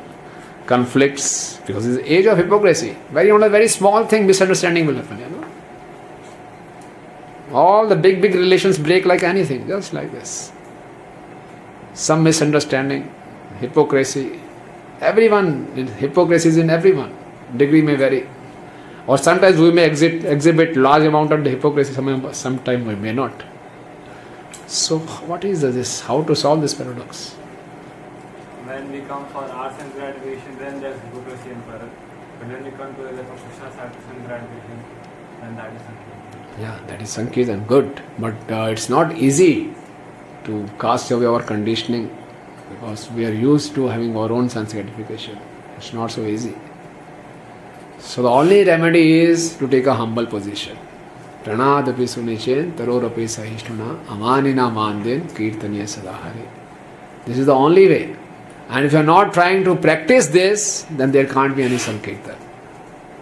conflicts, because it's the age of hypocrisy. Very small thing, misunderstanding will happen. All the big relations break like anything, just like this. Some misunderstanding, hypocrisy. Hypocrisy is in everyone. Degree may vary. Or sometimes we may exhibit large amount of the hypocrisy, sometimes we may not. So what is this? How to solve this paradox? When we come for arts and graduation, then there's hypocrisy and quarrel. But when we come to the level of Krishna's arts and graduation, then that is Sankirtan. Yeah, that is Sankirtan, good. But it's not easy to cast away our conditioning, because we are used to having our own sense gratification. It's not so easy. So the only remedy is to take a humble position. Pranadapi sunichen tarorapi sahishtuna amanina mandin kirtaniya sada Hare. This is the only way. And if you are not trying to practice this, then there can't be any Sankirtan.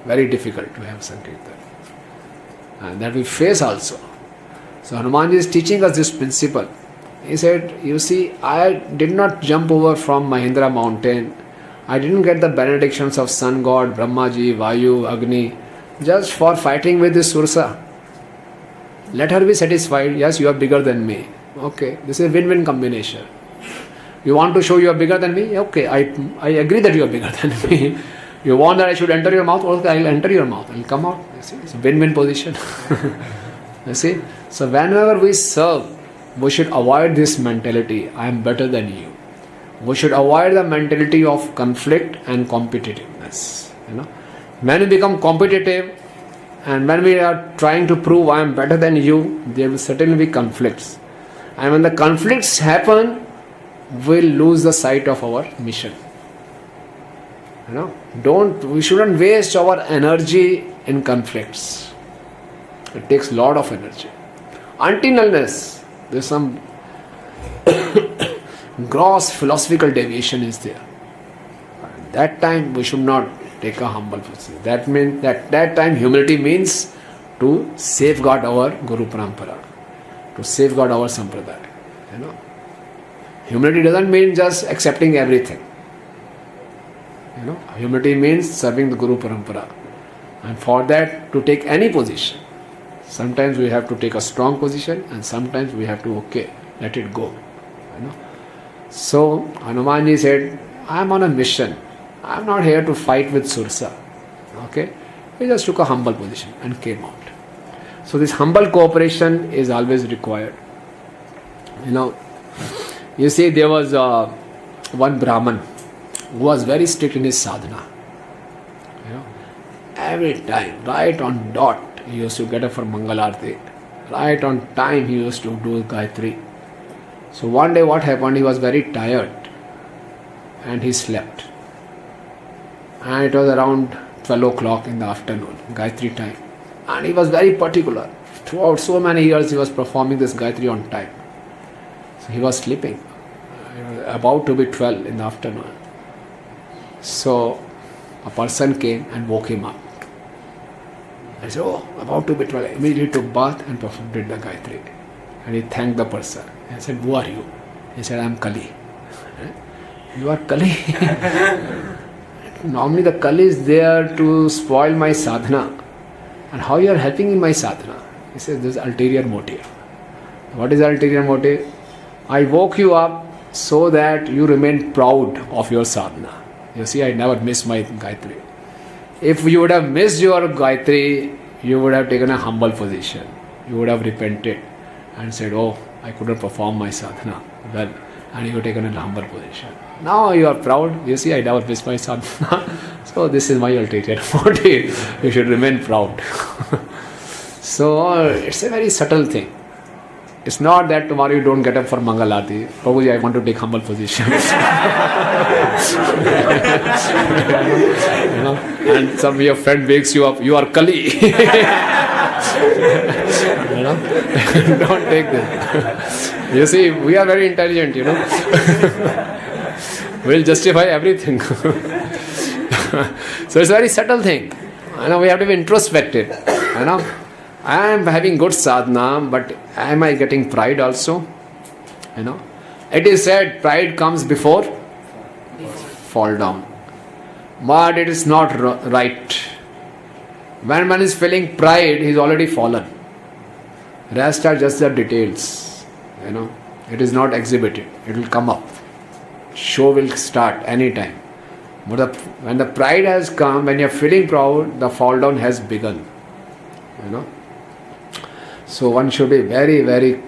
Very difficult to have Sankirtan. And that we face also. So Hanumanji is teaching us this principle. He said, you see, I did not jump over from Mahindra mountain. I didn't get the benedictions of sun god, Brahmaji, Vayu, Agni, just for fighting with this Sursa. Let her be satisfied. Yes, you are bigger than me. Okay, this is a win-win combination. You want to show you are bigger than me? Okay, I agree that you are bigger than me. You want that I should enter your mouth? Okay, I will enter your mouth. I will come out. You see, it's a win-win position. You see? So whenever we serve, we should avoid this mentality, I am better than you. We should avoid the mentality of conflict and competitiveness. When we become competitive and when we are trying to prove I am better than you, there will certainly be conflicts. And when the conflicts happen, we'll lose the sight of our mission. We shouldn't waste our energy in conflicts. It takes a lot of energy. Until there's some gross philosophical deviation is there. At that time we should not take a humble position. That means that time humility means to safeguard our Guru Parampara, to safeguard our Sampradaya. Humility doesn't mean just accepting everything. Humility means serving the Guru Parampara. And for that, to take any position, sometimes we have to take a strong position and sometimes we have to, let it go. So, Hanumanji said, I am on a mission. I am not here to fight with Sursa. He just took a humble position and came out. So, this humble cooperation is always required. You see, there was one Brahman who was very strict in his sadhana. Every time, right on dot, he used to get up for Mangalarti. Right on time, he used to do Gayatri. So one day what happened, he was very tired and he slept. And it was around 12 o'clock in the afternoon, Gayatri time. And he was very particular. Throughout so many years, he was performing this Gayatri on time. So he was sleeping. It was about to be 12 in the afternoon. So a person came and woke him up. I said, about to be 12. Immediately took bath and did the Gayatri. And he thanked the person. I said, who are you? He said, I am Kali. You are Kali. Normally the Kali is there to spoil my sadhana. And how you are helping in my sadhana? He says this is ulterior motive. What is ulterior motive? I woke you up so that you remain proud of your sadhana. You see, I never miss my Gayatri. If you would have missed your Gayatri, you would have taken a humble position. You would have repented and said, oh, I couldn't perform my sadhana well. And you have taken a humble position. Now you are proud. You see, I never missed my sadhana. So this is my ulterior motive. You should remain proud. So it's a very subtle thing. It's not that tomorrow you don't get up for Mangalarti. Prabhuji, I want to take humble position. And some of your friend wakes you up, you are Kali. Don't take this. You see, we are very intelligent, We'll justify everything. So it's a very subtle thing. We have to be introspective. I am having good sadhana, but am I getting pride also? It is said pride comes before fall down. But it is not right. When one is feeling pride, he is already fallen. Rest are just the details. It is not exhibited. It will come up. Show will start anytime. But when the pride has come, when you are feeling proud, the fall down has begun. So one should be very, very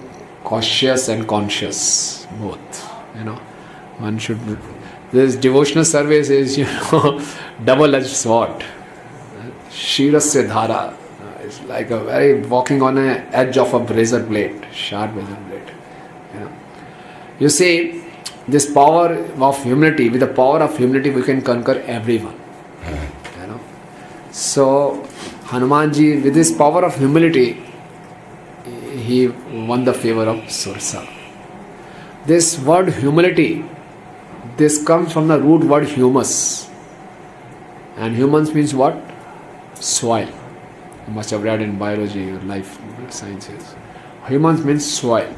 cautious and conscious, both. One should. This devotional service is, double-edged sword. Shirasya dhara. It's like a very walking on an edge of a razor blade, sharp razor blade. You see, this power of humility. With the power of humility, we can conquer everyone. So Hanumanji, with this power of humility, he won the favor of Sursa. This word humility, this comes from the root word humus. And humus means what? Soil. You must have read in biology or life sciences. Humus means soil.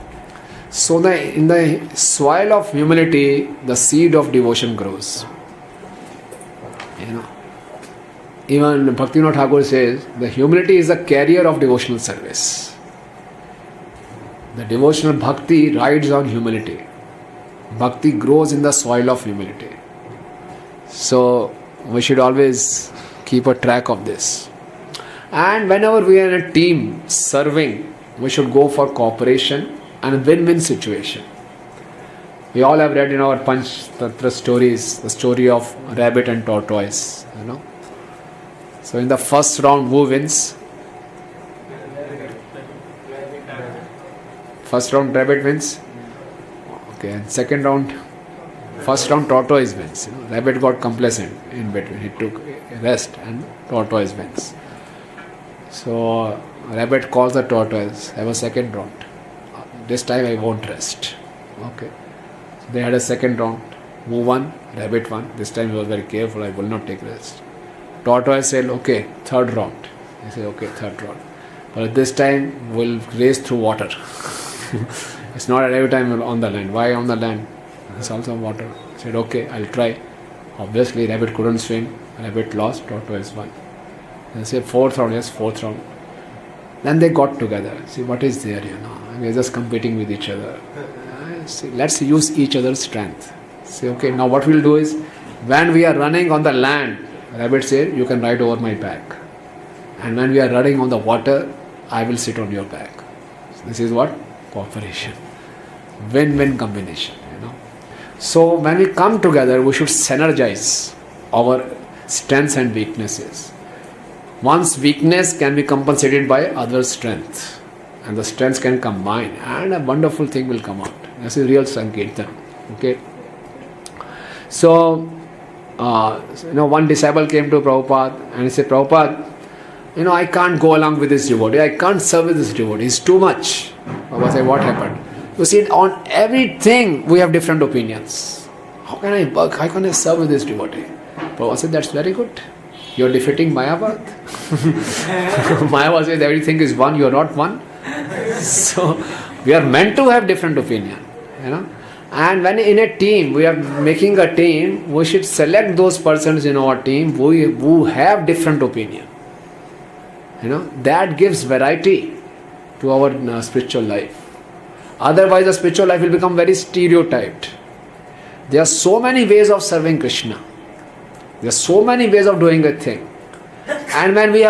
So in the soil of humility, the seed of devotion grows. Even Bhaktivinoda Thakur says, the humility is the carrier of devotional service. The devotional bhakti rides on humility. Bhakti grows in the soil of humility. So we should always keep a track of this. And whenever we are in a team serving, we should go for cooperation and a win-win situation. We all have read in our Panch Tatra stories the story of rabbit and tortoise. So in the first round, who wins? First round, rabbit wins. Okay, and second round, first round, tortoise wins. Rabbit got complacent in between. He took rest and tortoise wins. So rabbit calls the tortoise, have a second round. This time I won't rest. Okay. So they had a second round. Who won? Rabbit won. This time he was very careful. I will not take rest. Tortoise said, okay, third round. He said, okay, third round. But this time we'll race through water. It's not every time on the land. Why on the land? It's also water. He said, okay, I'll try. Obviously, rabbit couldn't swim. Rabbit lost. Tortoise won. They said, fourth round. Yes, fourth round. Then they got together. See, what is there, We're just competing with each other. See, let's use each other's strength. Say, okay, now what we'll do is, when we are running on the land, rabbit said, you can ride over my back. And when we are running on the water, I will sit on your back. So this is what? Cooperation. Win-win combination, So when we come together, we should synergize our strengths and weaknesses. One's weakness can be compensated by other strength. And the strengths can combine. And a wonderful thing will come out. This is real Sankirtan. Okay. So, one disciple came to Prabhupada and he said, Prabhupada, I can't go along with this devotee. I can't serve with this devotee. It's too much. Prabhupada said, what happened? You see, on everything we have different opinions. How can I work? How can I serve with this devotee? Prabhupada said, that's very good. You're defeating Mayavad. Mayavad says everything is one, you're not one. So, we are meant to have different opinion. And when in a team, we are making a team, we should select those persons in our team who have different opinion. That gives variety to our spiritual life. Otherwise, the spiritual life will become very stereotyped. There are so many ways of serving Krishna. There are so many ways of doing a thing. And when we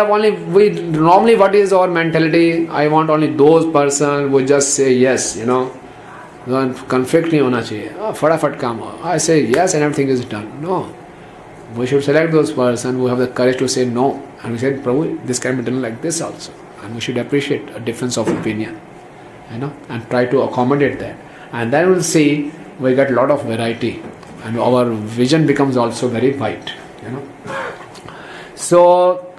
normally what is our mentality? I want only those persons who just say yes, conflict nahi hona chahiye. Fatafat kaam ho. I say yes and everything is done. No. We should select those persons who have the courage to say no. And we said, Prabhu, this can be done like this also. And we should appreciate a difference of opinion. And try to accommodate that. And then we'll see we get a lot of variety. And our vision becomes also very wide. So,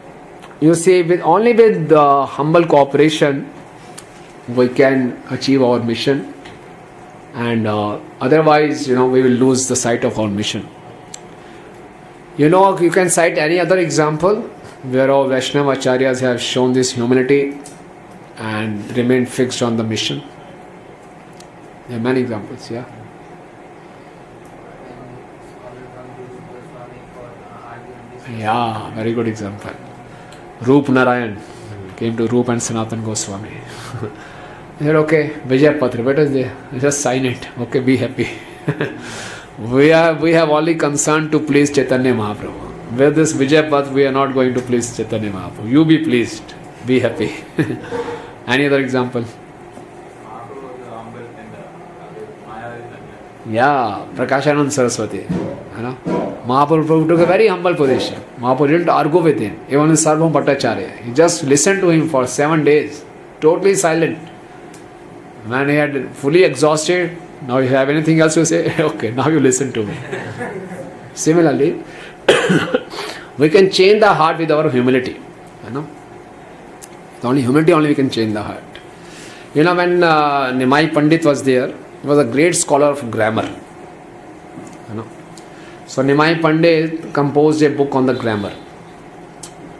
you see, only with humble cooperation, we can achieve our mission. And otherwise, we will lose the sight of our mission. You can cite any other example where our Vaishnava Acharyas have shown this humility and remained fixed on the mission. There are many examples, yeah. Yeah, very good example. Rup Narayan came to Rup and Sanatan Goswami. He said, okay, Vijay Patra, what is there? Just sign it. Okay, be happy. We have only concern to please Chaitanya Mahaprabhu. With this Vijay Patra, we are not going to please Chaitanya Mahaprabhu. You be pleased. Be happy. Any other example? Yeah, Prakashanand Saraswati. Mahaprabhu took a very humble position. Mahaprabhu didn't argue with him. Even in Sarvam Bhattacharya. He just listened to him for 7 days. Totally silent. When he had fully exhausted, now you have anything else to say? Okay, now you listen to me. Similarly, we can change the heart with our humility. With only humility only we can change the heart. When Nimai Pandit was there, he was a great scholar of grammar. So Nimai Pandit composed a book on the grammar.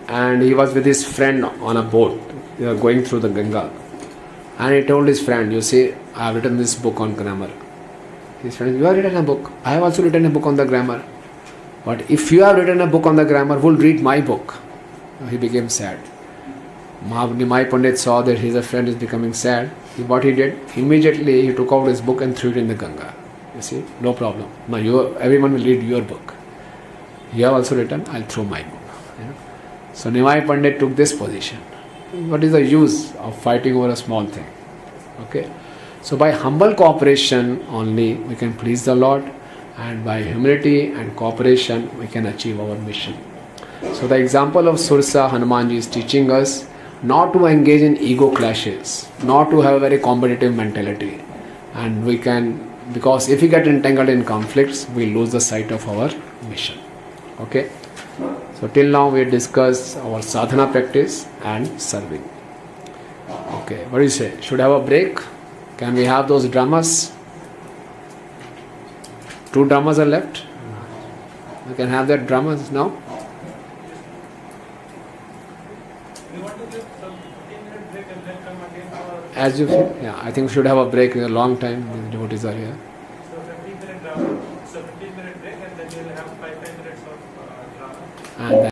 And he was with his friend on a boat. They were going through the Ganga. And he told his friend, you see, I have written this book on grammar. His friend, you have written a book. I have also written a book on the grammar. But if you have written a book on the grammar, who will read my book? He became sad. Nimai Pandit saw that his friend is becoming sad. What he did? Immediately he took out his book and threw it in the Ganga. You see, no problem. Now everyone will read your book. You have also written, I'll throw my book. So Nimai Pandit took this position. What is the use of fighting over a small thing? Okay. So by humble cooperation only we can please the Lord, and by humility and cooperation we can achieve our mission. So the example of Sursa Hanumanji is teaching us not to engage in ego clashes, not to have a very competitive mentality. And we can, because if we get entangled in conflicts, we lose the sight of our mission. Okay. So till now we discussed our sadhana practice and serving. Okay, what do you say? Should I have a break? Can we have those dramas? 2 dramas are left. We can have that dramas now. We want to give some 15-minute break and then come again for... As you feel? Yeah, I think we should have a break. A long time. The devotees are here. So 15-minute drama. So 15-minute break and then we'll have 5 minutes of drama. And